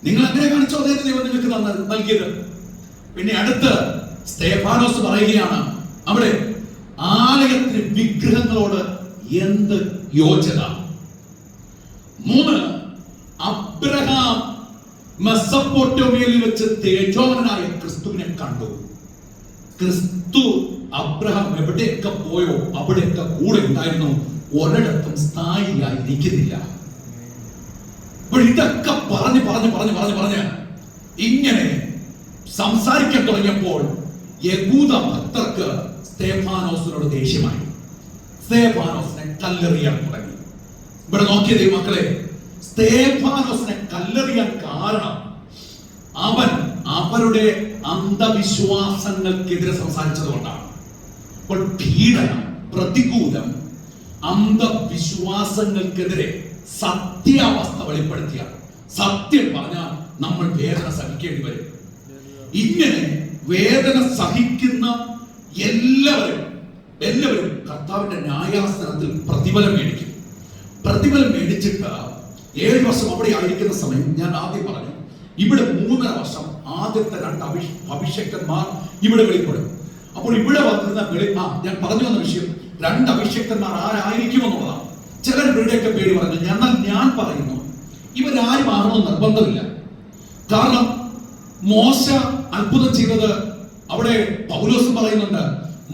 നിങ്ങൾ എങ്ങനെ കാണിച്ചോ അതേ ദൈവം നിങ്ങൾക്ക് നൽകിയത്. പിന്നെ അടുത്ത് സ്തേഫാനോസ് പറയുകയാണ്, അവിടെ ആലയത്തിന് വിഗ്രഹങ്ങളോട് എന്ത് യോജന. 3, അബ്രഹാം മെസൊപ്പൊട്ടേമിയയിൽ വെച്ച് തേജോവനായ ക്രിസ്തുവിനെ കണ്ടു. ക്രിസ്തു അബ്രഹാം എവിടെയൊക്കെ പോയോ അവിടെയൊക്കെ കൂടെ ഉണ്ടായിരുന്നു. ഒരിടത്തും സ്ഥായിയായി ഇരിക്കുന്നില്ല. ഇതൊക്കെ പറഞ്ഞ് ഇങ്ങനെ സംസാരിക്കാൻ തുടങ്ങിയപ്പോൾ യഹൂദ ഭക്തർക്ക് സ്തേഫാനോസിനോട് ദേഷ്യമായി. സ്തേഫാനോസിനെ കല്ലെറിയാൻ തുടങ്ങി. ഇവിടെ നോക്കിയ ദൈവമക്കളെ, സ്തേഫാനോസിനെ കല്ലെറിയാൻ കാരണം അവൻ അവരുടെ അന്ധവിശ്വാസങ്ങൾക്കെതിരെ സംസാരിച്ചത് കൊണ്ടാണ്. അപ്പോൾ പീഡനം, പ്രതികൂലം, അന്ധവിശ്വാസങ്ങൾക്കെതിരെ സത്യാവസ്ഥ വെളിപ്പെടുത്തിയ, സത്യം പറഞ്ഞാൽ നമ്മൾ വേദന സഹിക്കേണ്ടി വരും. ഇങ്ങനെ വേദന സഹിക്കുന്ന എല്ലാവരും കർത്താവിന്റെ ന്യായാസനത്തിൽ പ്രതിഫലം മേടിക്കും. പ്രതിഫലം മേടിച്ചിട്ട് 7 വർഷം അവിടെ ആയിരിക്കുന്ന സമയം ഞാൻ ആദ്യം പറഞ്ഞു, ഇവിടെ 3.5 വർഷം ആദ്യത്തെ 2 അഭിഷക്തന്മാർ ഇവിടെ വെളിപ്പെടും. അപ്പോൾ ഇവിടെ വന്നിരുന്ന ഞാൻ പറഞ്ഞു വന്ന വിഷയം 2 അഭിഷക്തന്മാർ ആരായിരിക്കുമെന്നുള്ളതാണ്. ചിലർ ഇവരുടെയൊക്കെ പേര് പറഞ്ഞു. എന്നാൽ ഞാൻ പറയുന്നു, ഇവരാരും ആകണമെന്ന് നിർബന്ധമില്ല. കാരണം മോശ അത്ഭുതം ചെയ്തത്, അവിടെ പൗലോസ് പറയുന്നുണ്ട്,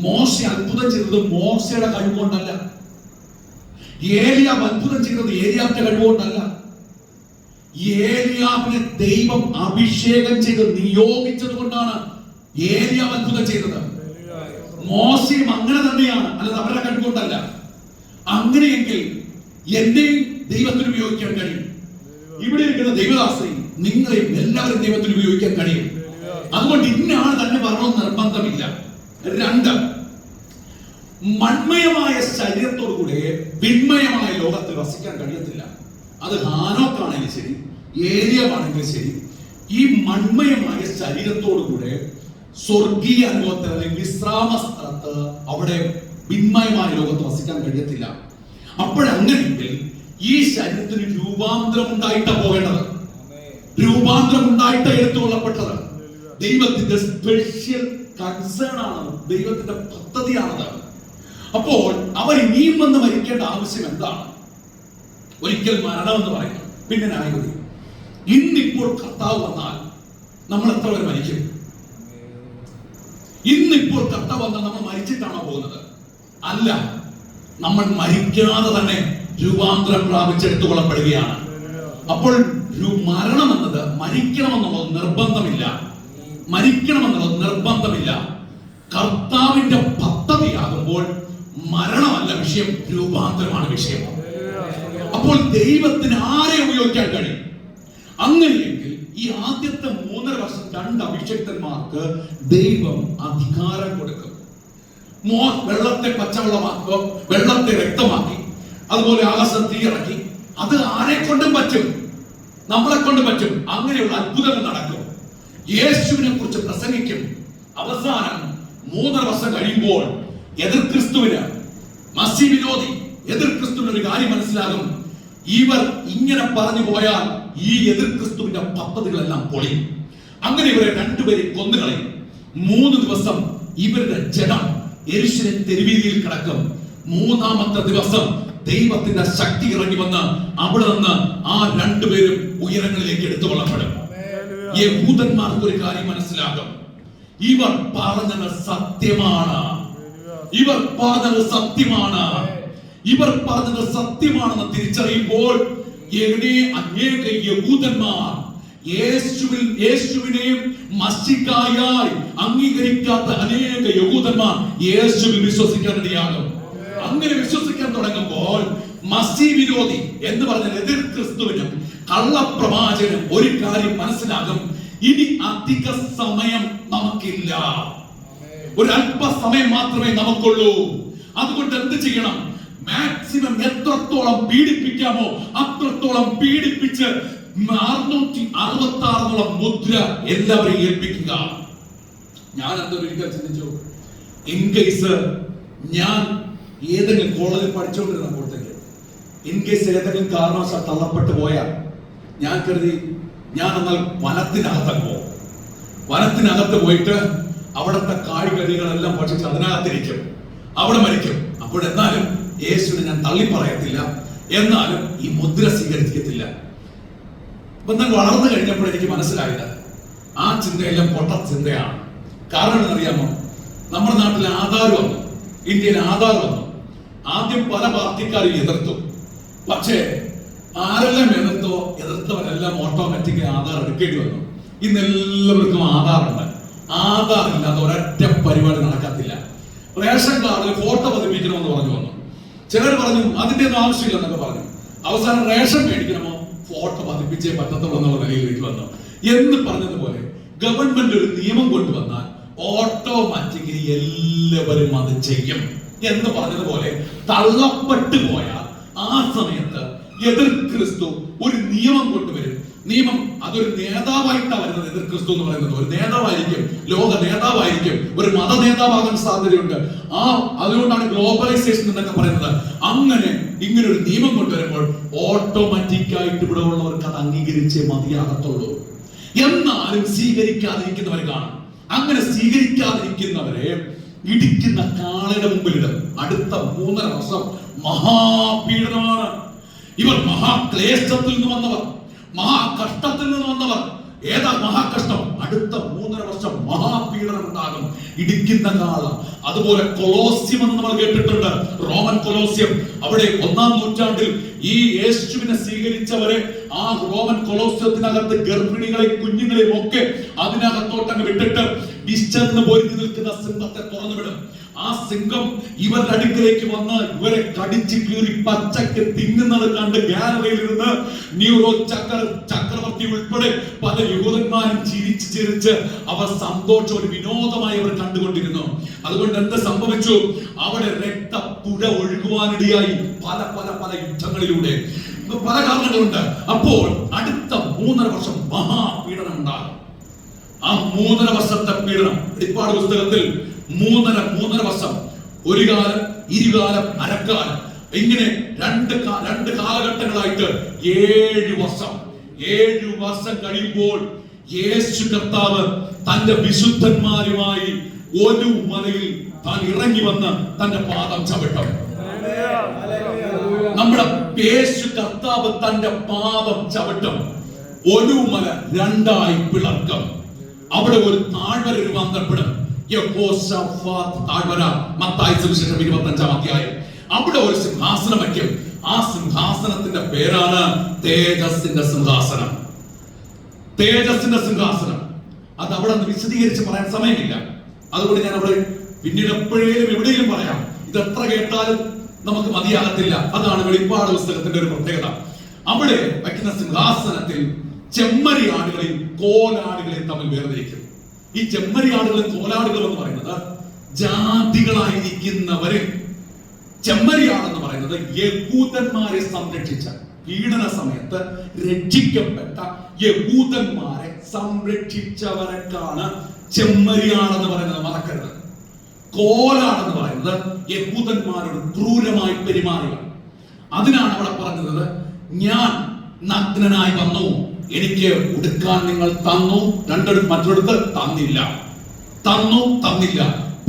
മോശ അത്ഭുതം ചെയ്തത് മോശയുടെ കഴിവുകൊണ്ടല്ല. ഏലിയാവ് അത്ഭുതം ചെയ്തത് ഏലിയാവിന്റെ കഴിവുകൊണ്ടല്ല. ഏലിയാവിനെ ദൈവം അഭിഷേകം ചെയ്ത് നിയോഗിച്ചത് കൊണ്ടാണ് ഏലിയാവ് അത്ഭുതം ചെയ്തത്. മോശയും അങ്ങനെ തന്നെയാണ്, അല്ലാതെ അവരുടെ കഴിവുകൊണ്ടല്ല. അങ്ങനെയെങ്കിൽ എന്നെയും ദൈവത്തിന് ഉപയോഗിക്കാൻ കഴിയും. ഇവിടെ ഇരിക്കുന്ന ദൈവദാസരെയും നിങ്ങളെയും എല്ലാവരും ദൈവത്തിന് ഉപയോഗിക്കാൻ കഴിയും. അതുകൊണ്ട് ഇന്നയാൾ തന്നെ പറയണമെന്ന് നിർബന്ധമില്ല. 2, മൺമയമായ ശരീരത്തോടുകൂടെ വിൺമയമായ ലോകത്തിൽ വസിക്കാൻ കഴിയത്തില്ല. അത് ഹാനോക്കാണെങ്കിലും ശരി, ഏലിയാവാണെങ്കിലും ശരി, ഈ മൺമയമായ ശരീരത്തോടുകൂടെ സ്വർഗീയ അനുഭവത്തിൽ അല്ലെങ്കിൽ വിശ്രാമ സ്ഥലത്ത് അവിടെ വിൺമയമായ ലോകത്ത് വസിക്കാൻ കഴിയത്തില്ല. അപ്പോഴങ്ങനെയെങ്കിൽ ഈ ശരീരത്തിന് രൂപാന്തരം ഉണ്ടായിട്ടാ പോകേണ്ടത്. രൂപാന്തരം ഉണ്ടായിട്ട് എടുത്തുകൊള്ളപ്പെട്ടത് ദൈവത്തിന്റെ സ്പെഷ്യൽ കൺസേൺ ആണ്, ദൈവത്തിന്റെ പദ്ധതിയാണത്. അപ്പോൾ അവർ ഇനിയും വന്ന് മരിക്കേണ്ട ആവശ്യം എന്താണ്? ഒരിക്കൽ മരണം എന്ന് പറയുന്നത്, പിന്നെ ന്യായവിധി. ഇന്നിപ്പോൾ കർത്താവ് വന്നാൽ നമ്മൾ എത്ര പേർ മരിക്കും? ഇന്നിപ്പോൾ കർത്താവ് വന്നാൽ നമ്മൾ മരിച്ചിട്ടാണോ പോകുന്നത്? അല്ല, നമ്മൾ മരിക്കാതെ തന്നെ രൂപാന്തരം പ്രാപിച്ചെടുത്തുകൊള്ളപ്പെടുകയാണ്. അപ്പോൾ മരണം എന്നത് മരിക്കണമെന്നുള്ളത് നിർബന്ധമില്ല. മരിക്കണമെന്നുള്ളത് നിർബന്ധമില്ല. കർത്താവിന്റെ പദ്ധതിയാകുമ്പോൾ മരണമല്ല വിഷയം, രൂപാന്തരമാണ് വിഷയം. അപ്പോൾ ദൈവത്തിന് ആരെ ഉപയോഗിക്കാൻ കഴിയും? അങ്ങനെയെങ്കിൽ ഈ ആദ്യത്തെ 3.5 വർഷം 2 അഭിഷക്തന്മാർക്ക് ദൈവം അധികാരം കൊടുക്കും. വെള്ളത്തെ പച്ചവെള്ളമാക്കുക, വെള്ളത്തെ രക്തമാക്കി, അതുപോലെ ആകാശം തീയിറക്കി. അത് ആരെ കൊണ്ടും പറ്റും, നമ്മളെ കൊണ്ട് പറ്റും. അങ്ങനെയുള്ള അത്ഭുതങ്ങൾ നടക്കും. യേശുവിനെ കുറിച്ച് പ്രസംഗിക്കും. അവസാനം 3.5 വർഷം കഴിയുമ്പോൾ എതിർ ക്രിസ്തുവിന്, മസീ വിരോധി എതിർ ക്രിസ്തുവിന് ഒരു കാര്യം മനസ്സിലാകും. ഇവർ ഇങ്ങനെ പറഞ്ഞു പോയാൽ ഈ എതിർ ക്രിസ്തുവിന്റെ പദ്ധതികളെല്ലാം പൊളിയും. അങ്ങനെ ഇവരെ 2 പേരെ കൊന്നുകളയും. 3 ദിവസം ഇവരുടെ ജനം യെരൂശലേം തെരുവീതിയിൽ കിടക്കും. 3-ാമത്തെ ദിവസം ദൈവത്തിന്റെ ശക്തി ഇറങ്ങി വന്ന് അവിടെ നിന്ന് ആ 2 പേരും ഉയരങ്ങളിലേക്ക് എടുത്തുകൊള്ളപ്പെടും. യഹൂദന്മാർക്ക് ഒരു കാര്യം മനസ്സിലാകും, ഇവർ പറഞ്ഞത് സത്യമാണ്. ഇവർ പറഞ്ഞത് സത്യമാണ്. ഇവർ പറഞ്ഞത് സത്യമാണെന്ന് തിരിച്ചറിയുമ്പോൾ അനേക യഹൂദന്മാർ യേശുവിനെയും മശിഹായായി അംഗീകരിക്കാത്ത അനേക യഹൂദന്മാർ യേശുവിൽ വിശ്വസിക്കാനിടയാകും. അങ്ങനെ വിശ്വസിക്കാൻ തുടങ്ങുമ്പോൾ മസീ വിരോധി എന്ന് പറഞ്ഞ എതിർ ക്രിസ്തുവിനും കള്ളപ്രവാചകനും ഒരു കാര്യം മനസ്സിലാകും, ഇനി അധിക സമയം നമുക്കില്ല, ഒരു അല്പസമയം മാത്രമേ നമുക്കുള്ളൂ. അതുകൊണ്ട് എന്ത് ചെയ്യണം? മാക്സിമം എത്രത്തോളം പീഡിപ്പിക്കാമോ അത്രത്തോളം പീഡിപ്പിച്ച് 666 മുദ്ര എല്ലാവരെയും ഏൽപ്പിക്കുക. ഞാൻ എന്തൊരിക്കൽ ചിന്തിച്ചു, ഇൻ കേസ് ഞാൻ ഏതെങ്കിലും കോളേജിൽ പഠിച്ചുകൊണ്ടിരുന്നപ്പോഴത്തേക്ക് ഇൻ കേസ് ഏതെങ്കിലും കാരണവശാൽ തള്ളപ്പെട്ടു പോയാൽ ഞാൻ കരുതി ഞാൻ എന്നാൽ വനത്തിനകത്ത് പോയിട്ട് അവിടുത്തെ കായ്കനികളെല്ലാം ഭക്ഷിച്ച് അതിനകത്തിരിക്കും, അവിടെ മരിക്കും. അപ്പോഴെന്നാലും യേശുവിനെ ഞാൻ തള്ളി പറയത്തില്ല, എന്നാലും ഈ മുദ്ര സ്വീകരിക്കത്തില്ല. എന്നാൽ വളർന്നു കഴിഞ്ഞപ്പോൾ എനിക്ക് മനസ്സിലായത് ആ ചിന്തയെല്ലാം പൊട്ട ചിന്തയാണ്. കാരണം എന്നറിയാമോ, നമ്മുടെ നാട്ടിൽ ആധാർ വന്നു, ഇന്ത്യയിൽ ആധാർ വന്നു. ആദ്യം പല പാർട്ടിക്കാരും എതിർത്തു. പക്ഷേ ആരെല്ലാം എതിർത്തവരെല്ലാം ഓട്ടോമാറ്റിക്കലി ആധാർ എടുക്കേണ്ടി വന്നു. ഇന്ന് എല്ലാവർക്കും ആധാറുണ്ട്. ആധാർ ഇല്ലാതെ ഒരൊറ്റ പരിപാടി നടക്കത്തില്ല. റേഷൻ കാർഡിൽ ഫോട്ടോ പതിപ്പിക്കണമെന്ന് പറഞ്ഞു വന്നു. ചിലർ പറഞ്ഞു അതിന്റെ ഒന്നും ആവശ്യമില്ല എന്നൊക്കെ പറഞ്ഞു. അവസാനം റേഷൻ മേടിക്കണമോ ഫോട്ടോ പതിപ്പിച്ചേ പറ്റത്തുള്ളൂ എന്നുള്ള നിലയിലേക്ക് വന്നു. എന്ന് പറഞ്ഞതുപോലെ ഗവൺമെന്റ് ഒരു നിയമം കൊണ്ടുവന്നാൽ ഓട്ടോമാറ്റിക്കലി എല്ലാവരും അത് ചെയ്യും എന്ന് പറഞ്ഞതുപോലെ തള്ളപ്പെട്ടു പോയാൽ ആ സമയത്ത് എതിർ ക്രിസ്തു ഒരു നിയമം കൊണ്ടുവരും. നിയമം അതൊരു നേതാവായിട്ടാണ് വരുന്നത്. എതിർ ക്രിസ്തു എന്ന് പറയുന്നത് ഒരു നേതാവായിരിക്കും, ലോക നേതാവായിരിക്കും, ഒരു മത നേതാവാകാൻ സാധ്യതയുണ്ട്. അതുകൊണ്ടാണ് ഗ്ലോബലൈസേഷൻ എന്നൊക്കെ പറയുന്നത്. അങ്ങനെ ഇങ്ങനെ ഒരു നിയമം കൊണ്ടുവരുമ്പോൾ ഓട്ടോമാറ്റിക് ആയിട്ട് ഇവിടെ ഉള്ളവർക്ക് അത് അംഗീകരിച്ചേ മതിയാകത്തുള്ളൂ. എന്നാലും സ്വീകരിക്കാതിരിക്കുന്നവർ കാണും. അങ്ങനെ സ്വീകരിക്കാതിരിക്കുന്നവരെ ഇടിക്കുന്ന കാളയുടെ മുമ്പിലിടും. അടുത്ത 3.5 വർഷം മഹാപീഡനമാണ്. ഇവർ മഹാക്ലേശത്തിൽ നിന്ന് വന്നവർ, മഹാകഷ്ടത്തിൽ നിന്ന് വന്നവർ. ഏതാ മഹാകഷ്ടം? അടുത്ത 3.5 വർഷം മഹാപീഡനം ഉണ്ടാകും. ഇടിക്കുന്ന കാള. അതുപോലെ കൊളോസ്യം എന്ന് നമ്മൾ കേട്ടിട്ടുണ്ട്, റോമൻ കൊളോസ്യം. അവിടെ 1-ാം നൂറ്റാണ്ടിൽ ഈ യേശുവിനെ സ്വീകരിച്ചവരെ ആ റോമൻ കൊളോസ്യത്തിനകത്ത് ഗർഭിണികളെയും കുഞ്ഞുങ്ങളെയും ഒക്കെ അതിനകത്തോട്ടങ്ങ് വിട്ടിട്ട് വിശന്ന് പൊരുതി നിൽക്കുന്ന സിംഹത്തെ തുറന്നുവിടും. ആ സിംഹം ഇവരുടെ അടുക്കിലേക്ക് വന്ന് ഇവരെ കടിച്ചു കീറി പച്ചക്ക് തിന്നുന്നത് കണ്ട് ഗാലറിയിൽ ഇരുന്ന് ന്യൂറോ ചക്രവർത്തി ഉൾപ്പെടെ പല യഹൂദന്മാരും ചിരിച്ച് അവർ സന്തോഷം ഒരു വിനോദമായി അവർ കണ്ടുകൊണ്ടിരുന്നു. അതുകൊണ്ട് എന്ത് സംഭവിച്ചു? അവിടെ രക്തപ്പുഴ ഒഴുകുവാനിടയായി പല പല പല യുദ്ധങ്ങളിലൂടെ. പല കാരണങ്ങളുണ്ട്. അപ്പോൾ അടുത്ത 3.5 വർഷം മഹാപീഡനം ഉണ്ടാകും. ആ 3.5 വർഷത്തെ പീഡനം വെളിപ്പാട് പുസ്തകത്തിൽ 3.5 വർഷം, ഒരു കാലം, ഇരുകാലം, അരക്കാലം, ഇങ്ങനെ രണ്ട് കാലഘട്ടങ്ങളായിട്ട് 7 വർഷം. 7 വർഷം കഴിയുമ്പോൾ യേശു കർത്താവ് തന്റെ വിശുദ്ധന്മാരുമായി ഒരു മലയിൽ താൻ ഇറങ്ങി വന്ന് തന്റെ പാദം ചവിട്ടും. നമ്മുടെ യേശു കർത്താവ് തന്റെ പാദം ചവിട്ടും. ഒരു മല 2ആയി പിളർക്കും. അവിടെ ഒരു താഴ്വര രൂപാന്തരപ്പെടും. താഴ്വര, മത്തായി സുവിശേഷം 25-ാം അധ്യായം. അവിടെ ഒരു സിംഹാസനം വയ്ക്കും. ആ സിംഹാസനത്തിന്റെ പേരാണ് തേജസ്സിന്റെ സിംഹാസനം. തേജസ്സിന്റെ സിംഹാസനം. അത് അവിടെ വിശദീകരിച്ച് പറയാൻ സമയമില്ല. അതുകൊണ്ട് ഞാൻ അവിടെ പിന്നീട് എവിടെയും പറയാം. ഇത് എത്ര കേട്ടാലും നമുക്ക് മതിയാകത്തില്ല. അതാണ് വെളിപ്പാട് പുസ്തകത്തിന്റെ ഒരു പ്രത്യേകത. അവിടെ വയ്ക്കുന്ന സിംഹാസനത്തിൽ ചെമ്മരിയാടുകളെയും കോലാടുകളെയും തമ്മിൽ വേർതിരിക്കും. ഈ ചെമ്മരിയാടുകളും കോലാടുകളും എന്ന് പറയുന്നത് ജാതികളായിരിക്കുന്നവരെ, ചെമ്മരിയാടെന്ന് പറയുന്നത് യഹൂദന്മാരെ സംരക്ഷിച്ച, പീഡന സമയത്ത് രക്ഷിക്കപ്പെട്ട യഹൂദന്മാരെ സംരക്ഷിച്ചവരെക്കാണ് ചെമ്മരിയാടെന്ന് പറയുന്നത്. മറക്കരുത്. കോലാടെന്ന് പറയുന്നത് യഹൂദന്മാരോട് ക്രൂരമായി പെരുമാറിയവർ. അതിനാണ് അവിടെ പറഞ്ഞത്, ഞാൻ നഗ്നനായി വന്നു, എനിക്ക് ഉടുക്കാൻ നിങ്ങൾ തന്നു, മറ്റൊരിടത്ത് തന്നില്ല, തന്നില്ല.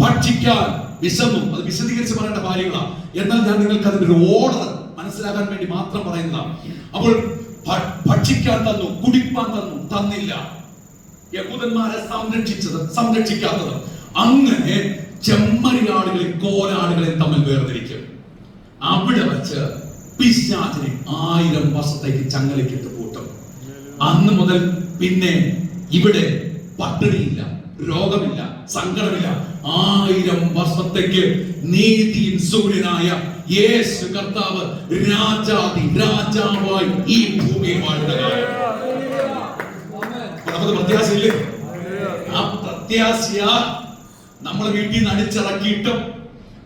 ഭക്ഷിക്കാൻ വിശന്നു. അത് വിശദീകരിച്ച് പറയേണ്ട കാര്യങ്ങളാണ്. എന്നാൽ ഞാൻ നിങ്ങൾക്ക് അതിന്റെ ഒരു ഓർഡർ മനസ്സിലാക്കാൻ വേണ്ടി മാത്രം പറയുന്നതാണ്. അപ്പോൾ ഭക്ഷിക്കാൻ തന്നു, കുടിപ്പാൻ തന്നു, തന്നില്ല. യഹൂദന്മാരെ സംരക്ഷിക്കാത്തത്. അങ്ങനെ ചെമ്മരിയാടുകളെയും കോലാടുകളെയും തമ്മിൽ വേർതിരിക്കും. അവിടെ വെച്ച് പിശാചിനെ 1000 വർഷത്തേക്ക് ചങ്ങലയ്ക്കിട്ട് പൂട്ടും. അന്ന് മുതൽ പിന്നെ ഇവിടെ പട്ടിണിയില്ല, രോഗമില്ല, സങ്കടമില്ല. 1000 വർഷത്തേക്ക് നീതിயின் സൂര്യനായ യേശു കർത്താവ് രാജാവായി ഈ ഭൂമിയിൽ വാഴുന്ന കാലം. നമുക്ക് പ്രത്യാശയില്ലേ? ആ പ്രത്യാശയാ നമ്മളെ വീട്ടിൽ നിന്ന് അടിച്ചിറക്കിയിട്ടും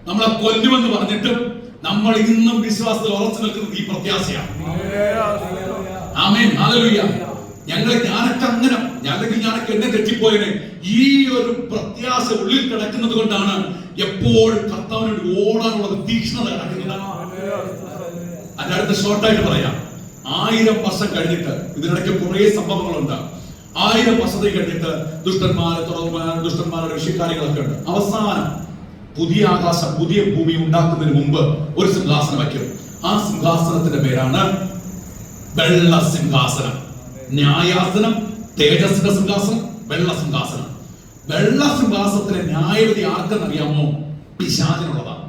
നമ്മളെ കൊല്ലുമെന്ന് പറഞ്ഞിട്ടും നമ്മൾ ഇന്നും വിശ്വാസത്തിൽ ഉറച്ചു നിൽക്കുന്നത് ഈ പ്രത്യാശയാണ്. ആമേൻ, ഹല്ലേലൂയ. ഞാനൊക്കെ എന്നെ തെറ്റിപ്പോയനെ. ഈ ഒരു പ്രത്യാശ ഉള്ളിൽ കിടക്കുന്നത് കൊണ്ടാണ് എപ്പോഴും കർത്താവിനോട് ഓടാനുള്ള തീക്ഷ്ണത കിടക്കുന്നത്. അതിന്റെ അടുത്ത് ഷോർട്ടായിട്ട് പറയാം. 1000 വർഷം കഴിഞ്ഞിട്ട്, ഇതിനിടയ്ക്ക് കുറെ സംഭവങ്ങളുണ്ട്. 1000 വർഷത്തേക്ക് കഴിഞ്ഞിട്ട് ദുഷ്ടന്മാരുടെ ഋഷിക്കാരികളൊക്കെ ഉണ്ട്. അവസാനം പുതിയ ആകാശം, പുതിയ ഭൂമി ഉണ്ടാക്കുന്നതിന് മുമ്പ് ഒരു സിംഹാസനം വയ്ക്കും. ആ സിംഹാസനത്തിന്റെ പേരാണ് വെള്ള സിംഹാസനം. ന്യായാസനം, തേജസ്സിന്റെ സിംഹാസനം, വെള്ള സിംഹാസനം. വെള്ള സിംഹാസനത്തിലെ ന്യായവിധി ആർക്കെന്നറിയാമോ? പിശാചിനുള്ളതാണ്,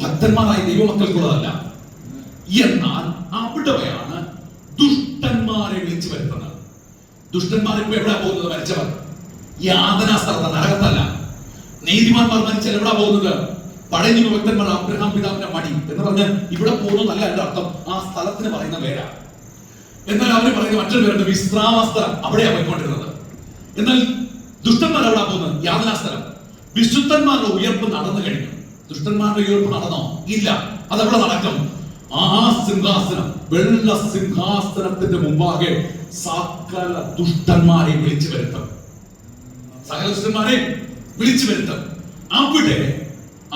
ഭക്തന്മാരായ ദൈവമക്കൾക്കുള്ളതല്ല. എന്നാൽ അവിടെയാണ് ദുഷ്ടന്മാരെ വിളിച്ചു വരുത്തുന്നത്. ദുഷ്ടന്മാർ ഇപ്പൊ എവിടെ പോകുന്നത്? മരിച്ചവർ യാതനാ സ്ഥലത്ത്, നരകത്തല്ല. നീതിമാന്മാർ മരിച്ചാൽ എവിടെ പോകുന്നത്? പഴയ ഭക്തന്മാർ അബ്രഹാം പിതാവിന്റെ മടി എന്ന് പറഞ്ഞ് ഇവിടെ പോകുന്നതല്ല എന്റെ അർത്ഥം. ആ സ്ഥലത്തിന് പറയുന്ന പേരാ. എന്നാൽ അവര് പറയുന്ന മറ്റൊരു പേരുണ്ട്, വിശ്രാമസ്ഥലം. അവിടെയാണ് പോയിക്കൊണ്ടിരുന്നത്. എന്നാൽ ദുഷ്ടന്മാർ എവിടെ പോകുന്നത്? യാതനാസ്ഥലം. വിശുദ്ധന്മാരുടെ ഉയർപ്പ് നടന്നു കഴിഞ്ഞു. ദുഷ്ടന്മാരുടെ ഉയർപ്പ് നടന്നോ? ഇല്ല. അതെവിടെ നടക്കും? ആ സിംഹാസനം, വെള്ള സിംഹാസനത്തിന്റെ മുമ്പാകെ സകല ദുഷ്ടന്മാരെ വിളിച്ചു വരുത്തും. സകല ദുഷ്ടന്മാരെ വിളിച്ചു വരുത്തും. അവിടെ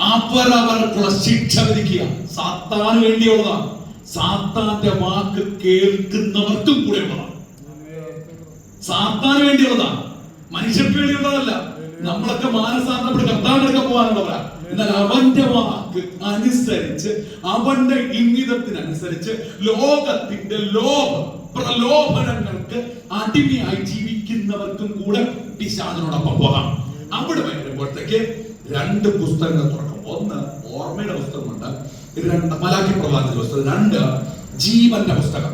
അവരവർക്കുള്ള ശിക്ഷ വിധിക്കുക. സാത്താന് വേണ്ടിയുള്ളതാണ്. സാത്താന്റെ വാക്ക് കേൾക്കുന്നവർക്കും കൂടെ ഉള്ളതാണ്. സാത്താന് വേണ്ടിയുള്ളതാണ്, മനുഷ്യർക്ക് വേണ്ടിയുള്ളതല്ല. നമ്മളൊക്കെ മാനസാന്തരപ്പെട്ട് കർത്താവിനൊക്കെ പോകാനുള്ളവരാ. എന്നാൽ അവന്റെ വാക്ക് അനുസരിച്ച്, അവന്റെ ഇംഗിതത്തിനനുസരിച്ച് ലോകത്തിന്റെ പ്രലോഭനങ്ങൾക്ക് അടിമയായി ജീവിക്കുന്നവർക്കും കൂടെ പിശാചിനോടൊപ്പം പോകാം. അവിടെ വരുമ്പോഴത്തേക്ക് രണ്ട് പുസ്തകങ്ങൾ തുറക്കും. ഒന്ന് ഓർമ്മയുടെ പുസ്തകമുണ്ട്, രണ്ട് മലാക്കി പ്രവാചകന്റെ പുസ്തകം, രണ്ട് ജീവന്റെ പുസ്തകം.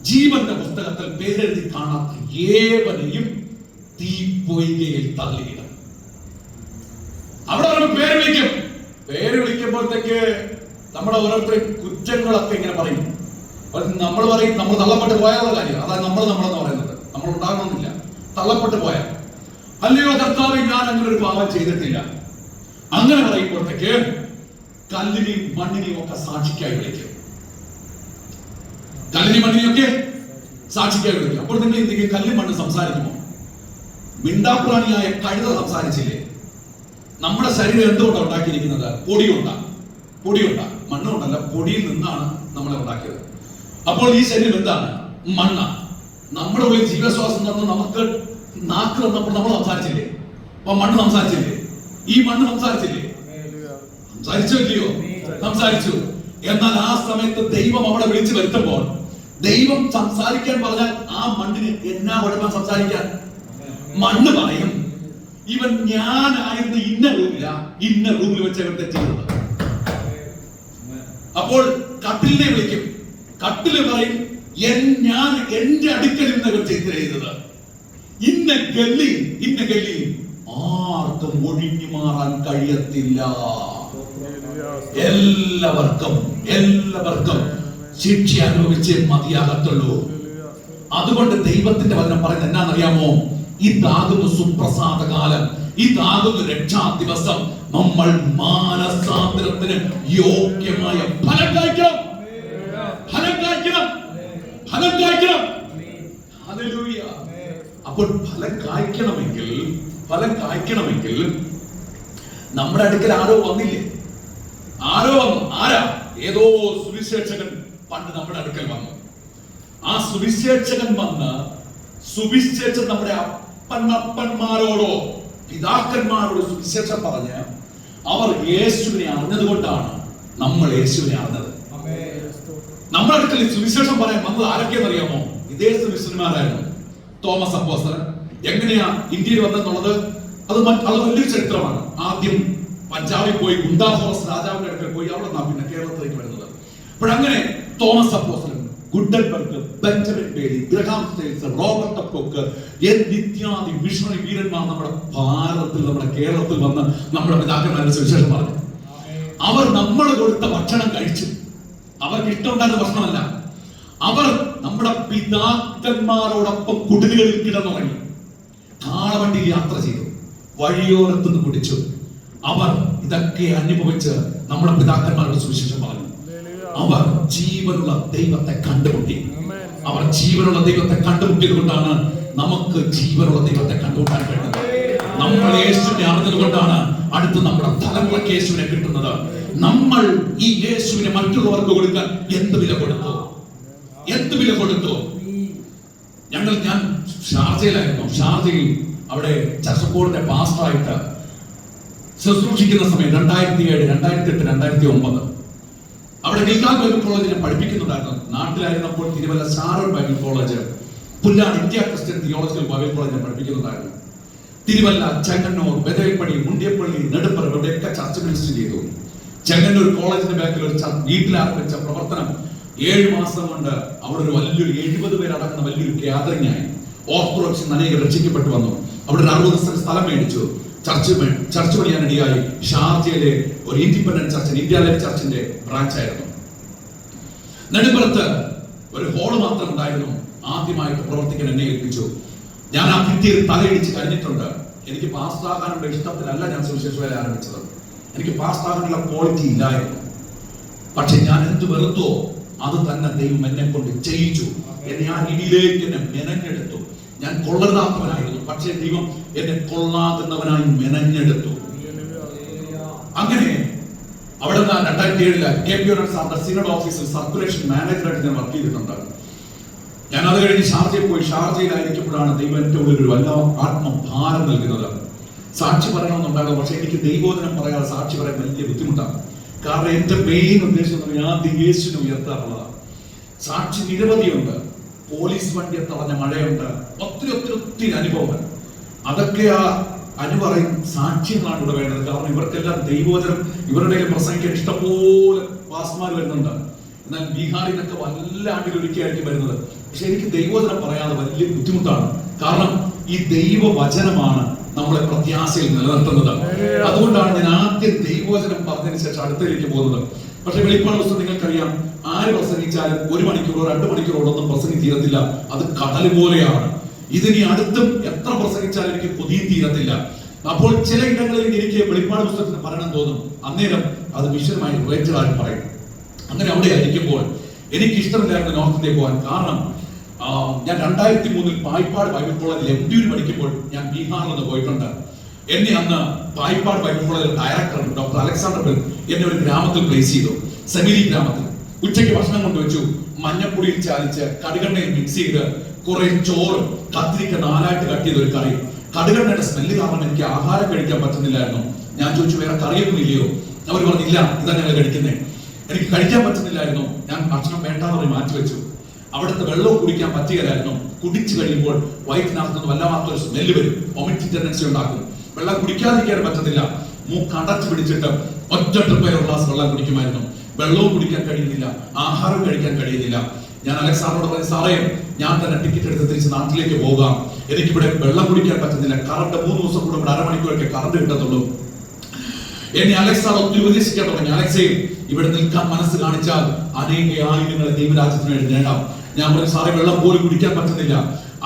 ജീവന്റെ പുസ്തകത്തിൽ പേരെഴുതി കാണാത്ത ഏവനെയും തീപ്പൊയ്കയിൽ തള്ളിയിടും. അവിടെ വരുമ്പോൾ പേര് വിളിക്കും. പേര് വിളിക്കുമ്പോഴത്തേക്ക് നമ്മുടെ ഓരോരുത്തരും കുറ്റങ്ങളൊക്കെ ഇങ്ങനെ പറയും. നമ്മൾ പറയും നമ്മൾ തള്ളപ്പെട്ട് പോയാലുള്ള കാര്യം. അതാണ് നമ്മളെന്ന് പറയുന്നത്. നമ്മൾ ഉണ്ടാകണമെന്നില്ല. തള്ളപ്പെട്ട് പോയാൽ, അല്ലയോ കർത്താവേ ഞാൻ അങ്ങനെ ഒരു പാപം ചെയ്തിട്ടില്ല, അങ്ങനെ പറയുമ്പോഴത്തേക്ക് കല്ലിനെയും മണ്ണിനെയും ഒക്കെ സാക്ഷിക്കായി വിളിക്കും. കല്ലിനെയും മണ്ണിനെയും ഒക്കെ സാക്ഷിക്കായി വിളിക്കും. അപ്പോൾ നിങ്ങൾ എന്തെങ്കിലും കല്ലും മണ്ണ് സംസാരിക്കുമോ? മിണ്ടാപ്രാണിയായ കഴുത സംസാരിച്ചില്ലേ? നമ്മുടെ ശരീരം എന്തുകൊണ്ടാണ് ഉണ്ടാക്കിയിരിക്കുന്നത്? പൊടിയുണ്ടാ, മണ്ണുകൊണ്ടല്ല, പൊടിയിൽ നിന്നാണ് നമ്മളെ ഉണ്ടാക്കിയത്. അപ്പോൾ ഈ ശരീരം എന്താണ്? മണ്ണ. നമ്മുടെ ഉള്ളിൽ ജീവശ്വാസം തന്ന് നമുക്ക് നാക്ക് തന്നപ്പോൾ നമ്മൾ സംസാരിച്ചില്ലേ? അപ്പൊ മണ്ണ് സംസാരിച്ചില്ലേ? ഈ മണ്ണ് സംസാരിച്ചില്ലേ? സംസാരിച്ചോ ഇല്ലയോ? സംസാരിച്ചു. എന്നാൽ ആ സമയത്ത് ദൈവം അവിടെ വിളിച്ചു വരുത്തുമ്പോൾ, ദൈവം സംസാരിക്കാൻ പറഞ്ഞാൽ ആ മണ്ണിന് എന്നാ കുഴപ്പം സംസാരിക്കാൻ? മണ്ണ് പറയും, ഇവൻ ഞാനായിരുന്നു ഇന്ന റൂമിൽ വെച്ച് ഇവൻ തെറ്റിയത്. അപ്പോൾ കട്ടിലിനെ വിളിക്കും. കട്ടില് പറയും, ഞാൻ എന്റെ അടുക്കൽ നിന്ന് ഇവൻ ചെയ്തത്. ഇന്ന ഗല്ലി ആർക്കും ഒഴിഞ്ഞു മാറാൻ കഴിയത്തില്ല. എല്ലാവർക്കും ശിക്ഷ അനുഭവിച്ചേ മതിയാകത്തുള്ളൂ. അതുകൊണ്ട് ദൈവത്തിന്റെ വചനം പറയുന്നത് എന്നാണെന്നറിയാമോ? ഇതാകുന്നു സുപ്രസാദ കാലം, ഇതാകുന്നു രക്ഷാ ദിവസം. നമ്മൾ മാനസാന്തരത്തിന് യോഗ്യമായ ഫലം കായ്ക്കണം. ഹല്ലേലൂയ. അപ്പോൾ ഫലം കായ്ക്കണമെങ്കിൽ നമ്മുടെ അടുക്കൽ ആരോ വന്നില്ലേ? ആരാ? ഏതോ സുവിശേഷകൻ പണ്ട് നമ്മുടെ അടുക്കൽ വന്നു. ആ സുവിശേഷകൻ വന്ന് സുവിശേഷം നമ്മുടെ അപ്പന്മാരോടോ പിതാക്കന്മാരോട് സുവിശേഷം പറഞ്ഞ് അവർ യേശുവിനെ അറിഞ്ഞതുകൊണ്ടാണ് നമ്മൾ യേശുവിനെ അറിഞ്ഞത്. നമ്മുടെ അടുക്കൽ സുവിശേഷം പറയാൻ വന്നത് ആരൊക്കെയെന്നറിയാമോ? ഇതേ സുവിശേഷന്മാരായിരുന്നു. തോമസ് അപ്പോസ്തലൻ എങ്ങനെയാ ഇന്ത്യയിൽ വന്നെന്നുള്ളത് അത് വലിയൊരു ചരിത്രമാണ്. ആദ്യം പഞ്ചാബിൽ പോയി ഗുണ്ടാഫോറസ് രാജാവിന്റെ അടുക്കൽ പോയി, അവിടെ നിന്നാണ് പിന്നെ കേരളത്തിലേക്ക് വരുന്നത്. അപ്പോഴങ്ങനെ തോമസ് അപ്പോസ്തലൻ, Gutenberg, Benjamin Bailey, Graham Staines, Robert കോക്ക് ഇത്യാദി മിഷണറി വീരന്മാർ നമ്മുടെ ഭാരതത്തിൽ, നമ്മുടെ കേരളത്തിൽ വന്ന് നമ്മുടെ പിതാക്കന്മാരുടെ സുവിശേഷം പറഞ്ഞു. അവർ നമ്മൾ കൊടുത്ത ഭക്ഷണം കഴിച്ചു. അവർക്ക് ഇഷ്ടമുണ്ടായിരുന്ന ഭക്ഷണമല്ല. അവർ നമ്മുടെ പിതാക്കന്മാരോടൊപ്പം കുടിലുകളിൽ കിടന്നുറങ്ങി, കാളവണ്ടിയിൽ യാത്ര ചെയ്തു, വഴിയോരത്തുനിന്ന് കുടിച്ചു. അവർ ഇതൊക്കെ അനുഭവിച്ച് നമ്മുടെ പിതാക്കന്മാരുടെ സുവിശേഷം പറഞ്ഞു. അവർ ജീവനുള്ള ദൈവത്തെ കണ്ടുമുട്ടി. കണ്ടുമുട്ടിയത് കൊണ്ടാണ് നമുക്ക് ജീവനുള്ള ദൈവത്തെ കണ്ടുമുട്ടാൻ കഴിയുന്നത്. നമ്മൾ യേശുവിനെ അറിഞ്ഞത് കൊണ്ടാണ് അടുത്ത് നമ്മുടെ തലമുറയ്ക്ക് യേശുവിനെ കിട്ടുന്നത്. നമ്മൾ ഈ യേശുവിനെ മറ്റുള്ളവർക്ക് കൊടുക്കാൻ എന്ത് വില കൊടുത്തു? ഞാൻ ഷാർജയിലായിരുന്നു. ഷാർജയിൽ അവിടെ ചർച്ചക്കോടിന്റെ പാസ്റ്ററായിട്ട് ശുശ്രൂഷിക്കുന്ന സമയം 2007, 2008, 2009 അവിടെ ഗിൽഗാൽ ബൈബിൾ കോളേജിൽ ഞാൻ പഠിപ്പിക്കുന്നുണ്ടായിരുന്നു. നാട്ടിലായിരുന്നപ്പോൾ Thiruvalla Sharon Bible college, Pullad India Christian theological Bible college ഞാൻ പഠിപ്പിക്കുന്നുണ്ടായിരുന്നു. തിരുവല്ല, ചെങ്ങന്നൂർ, ബദൈപ്പള്ളി, മുണ്ടിയപ്പള്ളി, നെടുമ്പറമ്പ് ഇവിടെയൊക്കെ ചർച്ച് മിനിസ്റ്റർ ചെയ്തു. ചെങ്ങന്നൂർ കോളേജിന്റെ ബാക്കിൽ ഒരു വീട്ടിൽ ആരംഭിച്ച പ്രവർത്തനം 7 മാസം കൊണ്ട് അവിടെ ഒരു വലിയൊരു 70 പേരടങ്ങുന്ന വലിയൊരു ഗ്യാതറിംഗ് ആയി. ഓർത്തഡോക്സിൽ അനേകം രക്ഷിക്കപ്പെട്ടു വന്നു. അവിടെ ഒരു 60 സെന്റ് സ്ഥലം മേടിച്ചു. ചർച്ച് പണിയാനിടയായി. ഷാർജയിലെ ഒരു ഇൻഡിപെൻഡന്റ് ചർച്ച്, ഇന്ത്യ ലൈഫ് ചർച്ചിന്റെ ബ്രാഞ്ച് ആയിരുന്നു. നെടുമ്പറത്ത് ഒരു ഹോള് മാത്രം ഉണ്ടായിരുന്നു. ആദ്യമായിട്ട് പ്രവർത്തിക്കാൻ എന്നെ ഏൽപ്പിച്ചു. ഞാൻ ആ ഭിത്തിയിൽ തലയിടിച്ച് കഴിഞ്ഞിട്ടുണ്ട്. എനിക്ക് പാസ്റ്റാകാനുള്ള ഇഷ്ടത്തിലല്ല ഞാൻ സുവിശേഷ വേല ആരംഭിച്ചത്. എനിക്ക് പാസ്റ്റാകാനുള്ള ക്വാളിറ്റി ഇല്ലായിരുന്നു. പക്ഷെ ഞാൻ എന്ത് വെറുത്തോ അത് തന്നെ ദൈവം എന്നെ കൊണ്ട് ചെയ്യിച്ചു. എന്നെ ആ രീതിയിലേക്ക് എന്നെ മെനഞ്ഞെടുത്തു. ഞാൻ കൊള്ളരുതാത്തവനായിരുന്നു, പക്ഷേ ദൈവം എന്നെ കൊള്ളാകുന്നവനായി മെനഞ്ഞെടുത്തു. അങ്ങനെ അവിടെ നിന്ന് 2007 KP സാറിന്റെ സിനഡ് ഓഫീസിൽ സർക്കുലേഷൻ മാനേജറായിട്ട് ഞാൻ വർക്ക് ചെയ്തിട്ടുണ്ട്. ഞാൻ അത് കഴിഞ്ഞ് ഷാർജയിൽ പോയി. ഷാർജയിലായിരിക്കുമ്പോഴാണ് ദൈവം എൻ്റെ ഉള്ളിൽ ഒരു വല്ല ആത്മഭാരം നൽകുന്നത്. സാക്ഷി പറയണമെന്നുണ്ടാകും, പക്ഷെ എനിക്ക് ദൈവോധനം പറയാതെ സാക്ഷി പറയാൻ വലിയ ബുദ്ധിമുട്ടാണ്. കാരണം എന്റെ മെയിൻ ഉദ്ദേശം ഞാൻ യേശുവിനെ ഉയർത്താറുള്ളതാണ്. സാക്ഷി നിരവധിയുണ്ട്. പോലീസ് വണ്ടിയെ തടഞ്ഞ മഴയുണ്ട്, ഒത്തിരി അനുഭവങ്ങൾ. അതൊക്കെ ആ അനുപറയും സാക്ഷ്യങ്ങളാണ് ഇവിടെ വേണ്ടത്. കാരണം ഇവർക്കെല്ലാം ദൈവോധനം ഇവരുടെ പ്രസംഗിക്കാൻ ഇഷ്ടംപോലെ പാസ്മാർ വരുന്നുണ്ട്. എന്നാൽ ബീഹാറിൽ നിന്നൊക്കെ വല്ല ആണ്ടിലൊരിക്കലായിരിക്കും വരുന്നത്. പക്ഷെ എനിക്ക് ദൈവോധനം പറയാതെ വലിയ ബുദ്ധിമുട്ടാണ്. കാരണം ഈ ദൈവവചനമാണ് നമ്മളെ പ്രത്യാശയിൽ നിലനിർത്തുന്നത്. അതുകൊണ്ടാണ് ഞാൻ ആദ്യം ദൈവവചനം പറഞ്ഞതിന് ശേഷം അടുത്തേക്ക് പോകുന്നത്. പക്ഷെ വെളിപ്പാട് പുസ്തകം നിങ്ങൾക്കറിയാം, ആര് പ്രസംഗിച്ചാലും 1 മണിക്കൂറോ 2 മണിക്കൂറോ ഒന്നും പ്രസംഗി തീരത്തില്ല. അത് കടൽ പോലെയാണ്. ഇതിനി അടുത്തും എത്ര പ്രസംഗിച്ചാലും എനിക്ക് കൊതിയും തീരത്തില്ല. അപ്പോൾ ചില ഇടങ്ങളിൽ എനിക്ക് വെളിപ്പാട് പുസ്തകത്തിന് പറയണം തോന്നും. അന്നേരം അത് വിഷയമായി റിലേറ്റഡ് ആയി പറയും. അങ്ങനെ അവിടെ ആയിരിക്കുമ്പോൾ എനിക്ക് ഇഷ്ടമില്ലായിരുന്നു നോർത്ത് ഇന്ത്യയിൽ പോകാൻ. കാരണം ഞാൻ 2003 പായിപ്പാട് ബൈബിൾ കോളേജിൽ MD പഠിക്കുമ്പോൾ ഞാൻ ബീഹാറിൽ നിന്ന് പോയിട്ടുണ്ട്. എന്നെ അന്ന് പായിപ്പാട് ബൈബിൾ കോളേജിൽ ഡയറക്ടർ ഡോക്ടർ അലക്സാണ്ടർ ബെൽ എന്നെ ഒരു ഗ്രാമത്തിൽ പ്ലേസ് ചെയ്തു, സെമിലി ഗ്രാമത്തിൽ. ഉച്ചയ്ക്ക് ഭക്ഷണം കൊണ്ടുവച്ചു. മഞ്ഞപ്പൊടിയിൽ ചാലിച്ച് കടുകെണ്ണയിൽ മിക്സ് ചെയ്ത് കുറെ ചോറും കത്തിരിക്ക 4ആയിട്ട് കട്ട് ചെയ്ത ഒരു കറി. കടുകെണ്ണയുടെ സ്മെല്ല് കാരണം എനിക്ക് ആഹാരം കഴിക്കാൻ പറ്റുന്നില്ലായിരുന്നു. ഞാൻ ചോദിച്ചു, വേറെ കറിയൊന്നും ഇല്ലയോ? അവർ പറഞ്ഞില്ല, ഇതാ ഞങ്ങൾ കഴിക്കുന്നേ. എനിക്ക് കഴിക്കാൻ പറ്റുന്നില്ലായിരുന്നു. ഞാൻ ഭക്ഷണം വേണ്ടാന്ന് പറഞ്ഞ് മാറ്റിവെച്ചു. അവിടുത്തെ വെള്ളവും കുടിക്കാൻ പറ്റുകയില്ലായിരുന്നു. കുടിച്ചു കഴിയുമ്പോൾ വയറ്റിനകത്തുനിന്ന് വല്ലാത്തൊരു സ്മെല്ല് വരും, വൊമിറ്റിംഗ് ടെൻഡൻസി ഉണ്ടാക്കും. വെള്ളം കുടിക്കാതിരിക്കാൻ പറ്റത്തില്ല. മൂക്ക് അടച്ചു പിടിച്ചിട്ട് ഒറ്റ ട്രിപ്പ് ഒരു ഗ്ലാസ് വെള്ളം കുടിക്കുമായിരുന്നു. വെള്ളവും കുടിക്കാൻ കഴിയുന്നില്ല, ആഹാരം കഴിക്കാൻ കഴിയുന്നില്ല. ഞാൻ അലക്സാണ്ടറോട് പറഞ്ഞു, സാറേ ഞാൻ തന്നെ ടിക്കറ്റ് എടുത്ത് തിരിച്ച് നാട്ടിലേക്ക് പോകാം, എനിക്കിവിടെ വെള്ളം കുടിക്കാൻ പറ്റുന്നില്ല. കറണ്ട് 3 ദിവസം കൂടെ ഇവിടെ 1/2 മണിക്കൂറൊക്കെ കറണ്ട് കിട്ടത്തുള്ളൂ. എന്നെ അലക്സാണ്ടർ ഒത്തിരി ഉപദേശിക്കാൻ തുടങ്ങി. അലക്സേ, ഇവിടെ നിൽക്കാൻ മനസ്സ് കാണിച്ചാൽ അനേക ആയിരങ്ങളെ ദൈവരാജ്യത്തിന് വേണ്ടി നേടാം. ഞാൻ പറഞ്ഞു, സാറേ വെള്ളം പോലും കുടിക്കാൻ പറ്റുന്നില്ല.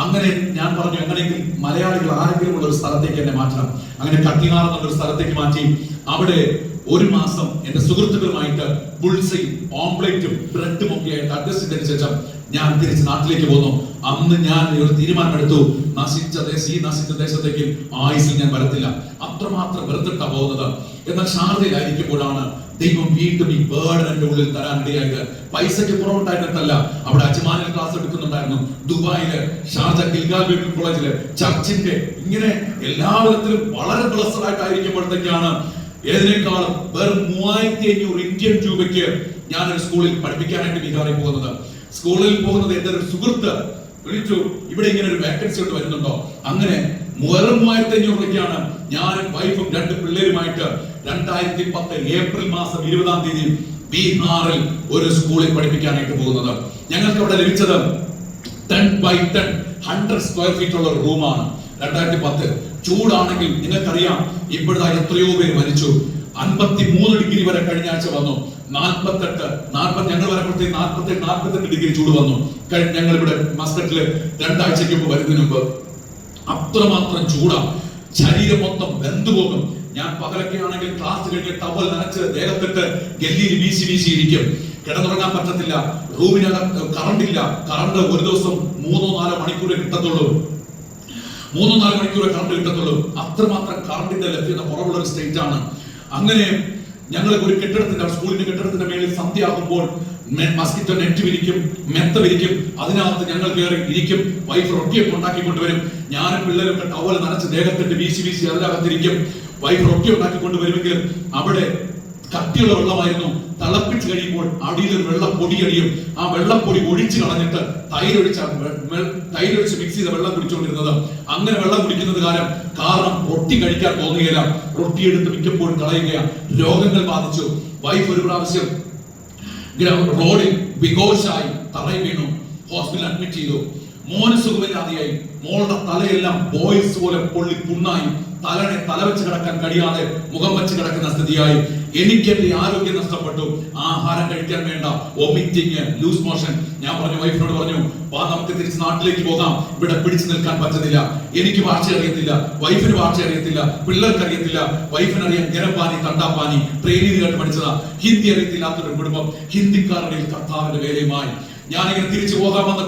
അങ്ങനെ ഞാൻ പറഞ്ഞു, അങ്ങനെയെങ്കിൽ മലയാളികൾ ആരെങ്കിലും ഉള്ള ഒരു സ്ഥലത്തേക്ക് എന്നെ മാറ്റണം. അങ്ങനെ കട്ടിനാർ എന്നൊരു സ്ഥലത്തേക്ക് മാറ്റി അവിടെ 1 മാസം എന്റെ സുഹൃത്തുക്കളുമായിട്ട് ബുൾസയും ഓംപ്ലേറ്റും ബ്രെഡും ഒക്കെ ആയിട്ട് അഡ്ജസ്റ്റ് ചെയ്തതിനു ശേഷം ഞാൻ തിരിച്ച് നാട്ടിലേക്ക് പോന്നു. അന്ന് ഞാൻ ഒരു തീരുമാനമെടുത്തു, ഈ നശിച്ച ദേശത്തേക്ക് ആയുസിൽ ഞാൻ വരത്തില്ല. അത്രമാത്രം വെറുത്തിട്ടാ പോകുന്നത്. എന്നാൽ ഷാർജയിലായിരിക്കുമ്പോഴാണ് ദൈവം വീണ്ടും ഈ ബേർഡൻ എന്റെ ഉള്ളിൽ തരാൻ ഇടയായത്. പൈസയ്ക്ക് കുറവുണ്ടായിരുന്നിട്ടല്ല, അവിടെ അജ്മാനിൽ ക്ലാസ് എടുക്കുന്നുണ്ടായിരുന്നു. ദുബായില് ഷാർജ ഗിൽഗാൽ ബൈബിൾ കോളേജില് ചർച്ചിന്റെ ഇങ്ങനെ എല്ലാവിധത്തിലും വളരെ ബ്ലസ്ഡ് ആയിട്ടായിരിക്കുമ്പോഴത്തേക്കാണ് ഏതിനേക്കാളും വെറും 3500 ഇന്ത്യൻ രൂപയ്ക്ക് ഞാനൊരു സ്കൂളിൽ പഠിപ്പിക്കാനായിട്ട് ബീഹാറിൽ പോകുന്നത്. സ്കൂളിൽ പോകുന്നത് എന്റെ ഒരു സുഹൃത്ത് വിളിച്ചു, ഇവിടെ ഇങ്ങനെ ഒരു വേക്കൻസി കൊണ്ട് വരുന്നുണ്ടോ? അങ്ങനെ വെറും 3500 രൂപയ്ക്കാണ് ഞാനും വൈഫും 2 പിള്ളേരുമായിട്ട് 2010 ഏപ്രിൽ മാസം 20-ാം തീയതി ബീഹാറിൽ ഒരു സ്കൂളിൽ പഠിപ്പിക്കാനായിട്ട് പോകുന്നത്. ഞങ്ങൾക്ക് അവിടെ ലഭിച്ചത് 10x10 100 സ്ക്വയർ ഫീറ്റ് ഉള്ള ഒരു റൂമാണ്. 2010 ചൂടാണെങ്കിൽ നിങ്ങൾക്കറിയാം, ഇപ്പോഴത്തെ എത്രയോ പേര് മരിച്ചു. 53 ഡിഗ്രി വരെ കഴിഞ്ഞ ആഴ്ച വന്നു. 48 ഞങ്ങൾ വരുമ്പോഴത്തേക്ക് 48 ഡിഗ്രി ചൂട് വന്നു. ഞങ്ങൾ ഇവിടെ മസ്കറ്റില് 2 ആഴ്ചയ്ക്ക് മുമ്പ് വരുന്നതിന് മുമ്പ് അത്രമാത്രം ചൂടാ. ശരീരം മൊത്തം വെന്തുപോകും. ഞാൻ പകലൊക്കെ ആണെങ്കിൽ ക്ലാസ് കഴിഞ്ഞ് ടവൽ നനച്ച് ദേഹത്തിട്ട് ഗല്ലിയിൽ വീശി ഇരിക്കും. കിടന്നുറങ്ങാൻ പറ്റത്തില്ല. റൂമിനകത്ത് കറണ്ട് ഇല്ല. കറണ്ട് ഒരു ദിവസം 3-4 മണിക്കൂറേ കിട്ടത്തുള്ളൂ. 3-4 മണിക്കൂറേ കറണ്ട് കിട്ടത്തുള്ളൂ. അത്രമാത്രം കറണ്ടിന്റെ ലഭ്യത കുറവുള്ള ഒരു സ്റ്റേറ്റ് ആണ്. അങ്ങനെ ഞങ്ങൾ ഒരു സ്കൂളിന്റെ കെട്ടിടത്തിന്റെ മേളിൽ സന്ധ്യയാകുമ്പോൾ മസ്കിറ്റോ നെറ്റ് വിരിക്കും, മെത്ത വിരിക്കും. അതിനകത്ത് ഞങ്ങൾ കയറി ഇരിക്കും. വൈഫ് റൊട്ടിയൊക്കെ ഉണ്ടാക്കിക്കൊണ്ടുവരും. ഞാനും പിള്ളേരൊക്കെ ടവൽ നനച്ച് ദേഹത്തിട്ട് വീശി അതിനകത്തിരിക്കും. വൈഫ് റൊട്ടി ഉണ്ടാക്കിക്കൊണ്ടുവരുമെങ്കിലും അവിടെ കട്ടിയുള്ള വെള്ളമായിരുന്നു. തിളപ്പിച്ച് കഴിയുമ്പോൾ അടിയിലൊരു വെള്ളപ്പൊടി അടിയും. ആ വെള്ളപ്പൊടി ഒഴിച്ചു കളഞ്ഞിട്ട് തൈരൊഴിച്ച് മിക്സ് ചെയ്ത വെള്ളം കുടിച്ചുകൊണ്ടിരുന്നത്. അങ്ങനെ വെള്ളം കുടിക്കുന്നത് കാരണം റൊട്ടി കഴിക്കാൻ തോന്നുകയില്ല. റൊട്ടി എടുത്ത് മിക്കപ്പോഴും കളയുകയാണ്. രോഗങ്ങൾ ബാധിച്ചു. വൈഫ് ഒരു പ്രാവശ്യം റോഡിൽ ബിഗോഷായി തറയിൽ വീണു. ഹോസ്പിറ്റലിൽ അഡ്മിറ്റ് ചെയ്തു. മോന് സുഖമില്ലാതെയായി. മോളുടെ തലയെല്ലാം ബോയ്സ് പോലെ പൊള്ളി പുണ്ണായി. തല വെച്ച് കിടക്കാൻ കഴിയാതെ മുഖം വെച്ച് കിടക്കുന്ന സ്ഥിതിയായി. എനിക്ക് എന്റെ ആരോഗ്യം നഷ്ടപ്പെട്ടു. ആഹാരം കഴിക്കാൻ വേണ്ട, വൊമിറ്റിങ്, ലൂസ് മോഷൻ. ഞാൻ വൈഫിനോട് പറഞ്ഞു, നമുക്ക് തിരിച്ച് നാട്ടിലേക്ക് പോകാം, ഇവിടെ പിടിച്ചു നിൽക്കാൻ പറ്റുന്നില്ല. എനിക്ക് ഭാഷ അറിയത്തില്ല, വൈഫിന് ഭാഷ അറിയത്തില്ല, പിള്ളേർക്ക് അറിയത്തില്ല. വൈഫിനറിയാം ഗരം പാനി, തണ്ടാപ്പാനി, ട്രെയിനിൽ കേട്ട് പഠിച്ചതാ. ഹിന്ദി അറിയത്തില്ലാത്തൊരു കുടുംബം. ഹിന്ദിക്കാരുടെ കർത്താവിന്റെ വേലയുമായി ഞാനിങ്ങനെ തിരിച്ചു പോകാമെന്ന്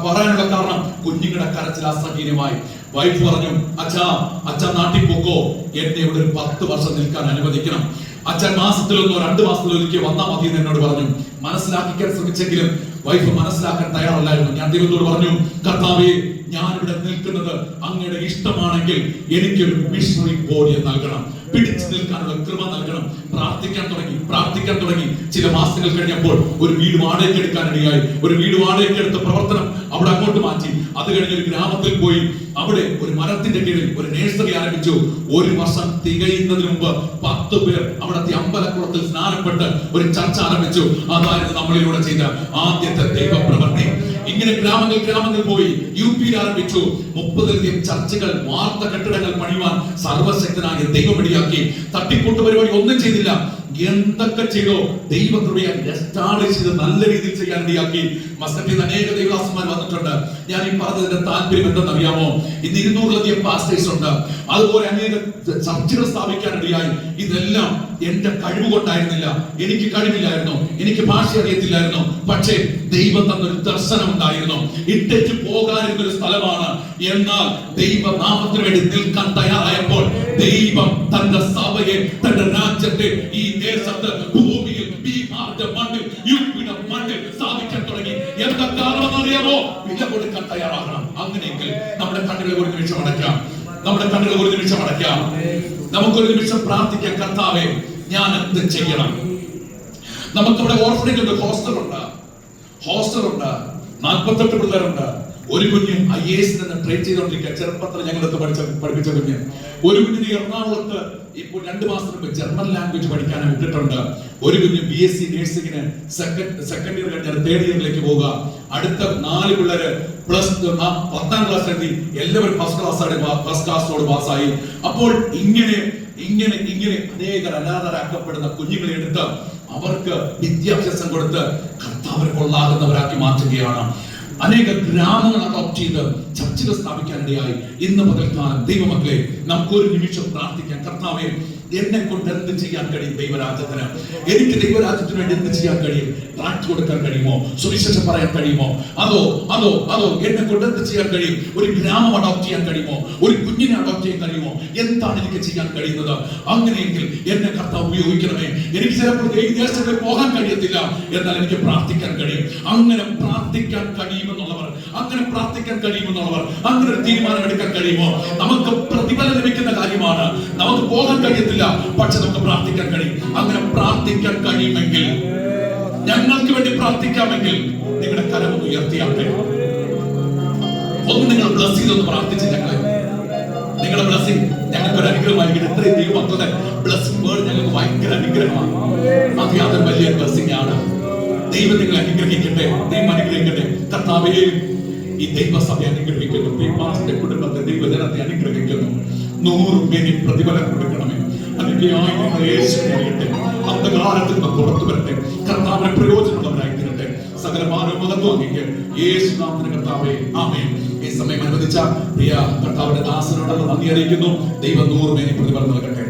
പറയാനുള്ള കാരണം കുഞ്ഞുങ്ങളുടെ കരച്ചിൽ അസഹനീയമായി. വൈഫ് പറഞ്ഞു, അച്ഛാ നാട്ടിൽ പോക്കോ, എന്നെ ഇവിടെ ഒരു 10 വർഷം നിൽക്കാൻ അനുവദിക്കണം. അച്ഛൻ മാസത്തിലൊന്നോ 2 മാസത്തിലൊരിക്കൽ വന്നാൽ മതി എന്ന് എന്നോട് പറഞ്ഞു. മനസ്സിലാക്കിക്കാൻ ശ്രമിച്ചെങ്കിലും വൈഫ് മനസ്സിലാക്കാൻ തയ്യാറല്ലായിരുന്നു. ഞാൻ ദൈവത്തോട് പറഞ്ഞു, കർത്താവേ, ഞാനിവിടെ നിൽക്കുന്നത് അങ്ങയുടെ ഇഷ്ടമാണെങ്കിൽ എനിക്കൊരു മിഷണറി ബോഡി നൽകണം, പിടിച്ചു നിൽക്കാനുള്ള കൃപ നൽകണം. പ്രാർത്ഥിക്കാൻ തുടങ്ങി. ചില മാസങ്ങൾ കഴിഞ്ഞപ്പോൾ ഒരു വീട് വാടകയ്ക്ക് എടുക്കാനിടയായി. ഒരു വീട് വാടകയ്ക്ക് എടുത്ത പ്രവർത്തനം അവിടെ അങ്ങോട്ട് മാറ്റി. അത് കഴിഞ്ഞ് ഒരു ഗ്രാമത്തിൽ പോയി അവിടെ ഒരു മരത്തിന്റെ കീഴിൽ ഒരു നേഴ്സറി ആരംഭിച്ചു. 1 വർഷം തികയുന്നതിന് മുമ്പ് 10 പേർ അവിടുത്തെ അമ്പലക്കുളത്തിൽ സ്നാനപ്പെട്ട് ഒരു ചർച്ച ആരംഭിച്ചു. അതായിരുന്നു നമ്മളിലൂടെ ചെയ്ത ആദ്യത്തെ ദൈവപ്രവൃത്തി. ഇങ്ങനെ ഗ്രാമങ്ങൾ പോയി UP ആരംഭിച്ചു. 30-ലധികം ചർച്ചകൾ, വാർത്ത കെട്ടിടങ്ങൾ പണിയുവാൻ സർവശക്തനായ ദൈവമിടിയാക്കി. തട്ടിക്കൂട്ട് പരിപാടി ഒന്നും ചെയ്തില്ല. എന്തൊക്കെ ചെയ്തോ ദൈവകൃപയാൽ എസ്റ്റാബ്ലിഷ് ചെയ്ത് നല്ല രീതിയിൽ ചെയ്യാൻ ഇടയാക്കി. മസ്കറ്റിൽ അനേക ദൈവദാസന്മാർ വന്നിട്ടുണ്ട്. ഞാൻ ഈ പറഞ്ഞതിന്റെ താല്പര്യം എന്തെന്നറിയാമോ? ഇന്ന് 200-ലധികം പാസ്റ്റേഴ്സ് ഉണ്ട്. അതുപോലെ അനേക ചർച്ചകൾ സ്ഥാപിക്കാൻ ഇടയായി. ഇതെല്ലാം എന്റെ കഴിവ് കൊണ്ടായിരുന്നില്ല. എനിക്ക് കഴിവില്ലായിരുന്നു, എനിക്ക് ഭാഷ അറിയത്തില്ലായിരുന്നു. പക്ഷേ ദൈവം തന്നൊരു ദർശനം ഉണ്ടായിരുന്നു. ഇട്ടേറ്റ് പോകാനിരുന്ന ഒരു സ്ഥലമാണ്. എന്നാൽ ദൈവനാമത്തിന് വേണ്ടി നിൽക്കാൻ തയ്യാറായപ്പോൾ ദൈവം തന്റെ സഭയെ, തന്റെ രാജ്യത്തെ, ഈ ദേശത്ത്, ഭൂമിയിൽ, ബീഹാറിന്റെ മണ്ണിൽ, യുപിയുടെ മണ്ണിൽ സ്ഥാപിക്കാൻ തുടങ്ങി. എന്താ കാരണം അറിയാമോ? വില കൊടുക്കാൻ തയ്യാറാകണം. അങ്ങനെയെങ്കിൽ നമ്മുടെ കണ്ണുകളെ ഒരു നിമിഷം അടയ്ക്കാം. നമുക്കൊരു നിമിഷം പ്രാർത്ഥിക്കാം. കർത്താവേ, ഞാൻ എന്ത് ചെയ്യണം? നമുക്കിവിടെ ഓർഫനേജ് ഉണ്ട്, ഹോസ്റ്റൽ ഉണ്ട്, 48 പിള്ളേരുണ്ട്. ഒരു കുഞ്ഞ് IAS ട്രെയിൻ ചെയ്തുകൊണ്ടിരിക്കുക. ചെറുപ്പത്തിൽ ഞങ്ങളടുത്ത് പഠിപ്പിച്ച കുഞ്ഞ്. ഒരു കുഞ്ഞിന് എറണാകുളത്ത് ഇപ്പോൾ 2 മാസം മുമ്പ് ജർമ്മൻ ലാംഗ്വേജ് പഠിക്കാൻ വിട്ടിട്ടുണ്ട്. ഒരു കുഞ്ഞ് BSc നഴ്സിംഗിന് സെക്കൻഡ് ഇയർ കഴിഞ്ഞാൽ 3rd ഇയറിലേക്ക് പോവുക. അടുത്ത 4 പിള്ളേര് +10ാം ക്ലാസ് എഴുതി. എല്ലാവരും ഫസ്റ്റ് ക്ലാസ്സോട് പാസ്സായി. അപ്പോൾ ഇങ്ങനെ അനേകർ അനാഥരാക്കപ്പെടുന്ന കുഞ്ഞുങ്ങളെ എടുത്ത് അവർക്ക് വിദ്യാഭ്യാസം കൊടുത്ത് കർത്താവിനെ കൊള്ളാകുന്നവരാക്കി മാറ്റുകയാണ്. അനേക ഗ്രാമങ്ങൾ അഡോപ്റ്റ് ചെയ്ത് ചർച്ചകൾ സ്ഥാപിക്കാനിടയായി. ഇന്ന് പകൽക്കാലം ദൈവമക്കളെ, നമുക്കൊരു നിമിഷം പ്രാർത്ഥിക്കാം. കർത്താവേ, എന്നെ കൊണ്ട് എന്ത് ചെയ്യാൻ കഴിയും? ദൈവരാജ്യത്തിന്, എനിക്ക് ദൈവരാജ്യത്തിന് വേണ്ടി എന്ത് ചെയ്യാൻ കഴിയും? ട്രാക്ട് കൊടുക്കാൻ കഴിയുമോ? സുവിശേഷം പറയാൻ കഴിയുമോ? അതോ എന്നെ കൊണ്ട് എന്ത് ചെയ്യാൻ കഴിയും? ഒരു ഗ്രാമം അഡോപ്റ്റ് ചെയ്യാൻ കഴിയുമോ? ഒരു കുഞ്ഞിനെ അഡോപ്റ്റ് ചെയ്യാൻ കഴിയുമോ? എന്താണ് എനിക്ക് ചെയ്യാൻ കഴിയുന്നത്? അങ്ങനെയെങ്കിൽ എന്നെ കർത്താവ് ഉപയോഗിക്കണമേ. എനിക്ക് ചിലപ്പോൾ ഈ ദേശങ്ങളിൽ പോകാൻ കഴിയത്തില്ല, എന്നാൽ എനിക്ക് പ്രാർത്ഥിക്കാൻ കഴിയും. അങ്ങനെ പ്രാർത്ഥിക്കാൻ കഴിയുമെന്നുള്ളവർ, അങ്ങനെ ഒരു തീരുമാനം എടുക്കാൻ കഴിയുമോ? നമുക്ക് പ്രതിഫലം ലഭിക്കുന്ന കാര്യമാണ്. നമുക്ക് പോകാൻ കഴിയത്തില്ല, പക്ഷെ നമുക്ക് പ്രാർത്ഥിക്കാൻ കഴിയും. അങ്ങനെ പ്രാർത്ഥിക്കാൻ കഴിയുമെങ്കിൽ, ഞങ്ങൾക്ക് വേണ്ടി പ്രാർത്ഥിക്കാമെങ്കിൽ നിങ്ങളുടെ കരമൊന്ന് ഉയർത്തിയാട്ടെ. നിങ്ങൾ ബ്ലസ് ചെയ്തൊന്ന് പ്രാർത്ഥിച്ച് നിങ്ങളുടെ ബ്ലസ്സിംഗ് ഞങ്ങൾക്ക് ഒരു അനുഗ്രഹമായിരിക്കും. ഇത്രയും ദൈവമക്കളുടെ ബ്ലസ്സിംഗ് വേർഡ് ഞങ്ങൾക്ക് ഭയങ്കര അനുഗ്രഹമാണ്. അതൊരു വലിയ ബ്ലസ്സിംഗ് ആണ്. ദൈവം നിങ്ങളെ അനുഗ്രഹിക്കട്ടെ. കർത്താവേ, ഈ ദൈവസഭയെ അനുഗ്രഹിക്കുന്നു. ഈ കുടുംബത്തെ, ദൈവജനത്തെ അനുഗ്രഹിക്കുന്നു. 100 പേരിൽ പ്രതിഫലം കൊടുക്കണമേ. അന്ധകാരത്തിൽ നിന്ന് പുറത്തു വരട്ടെ. കർത്താവിനെ പ്രയോജനമുള്ളവരായി തീരട്ടെ. സകല മാനവമഹത്വം അങ്ങേക്ക് യേശുനാമത്തിൽ കർത്താവേ, ആമേൻ. ഈ സമയം അനുവദിച്ച പ്രിയ കർത്താവിന്റെ ദാസനോടുള്ള നന്ദി അറിയിക്കുന്നു. ദൈവം 100 പേരിൽ പ്രതിഫലം നൽകട്ടെ.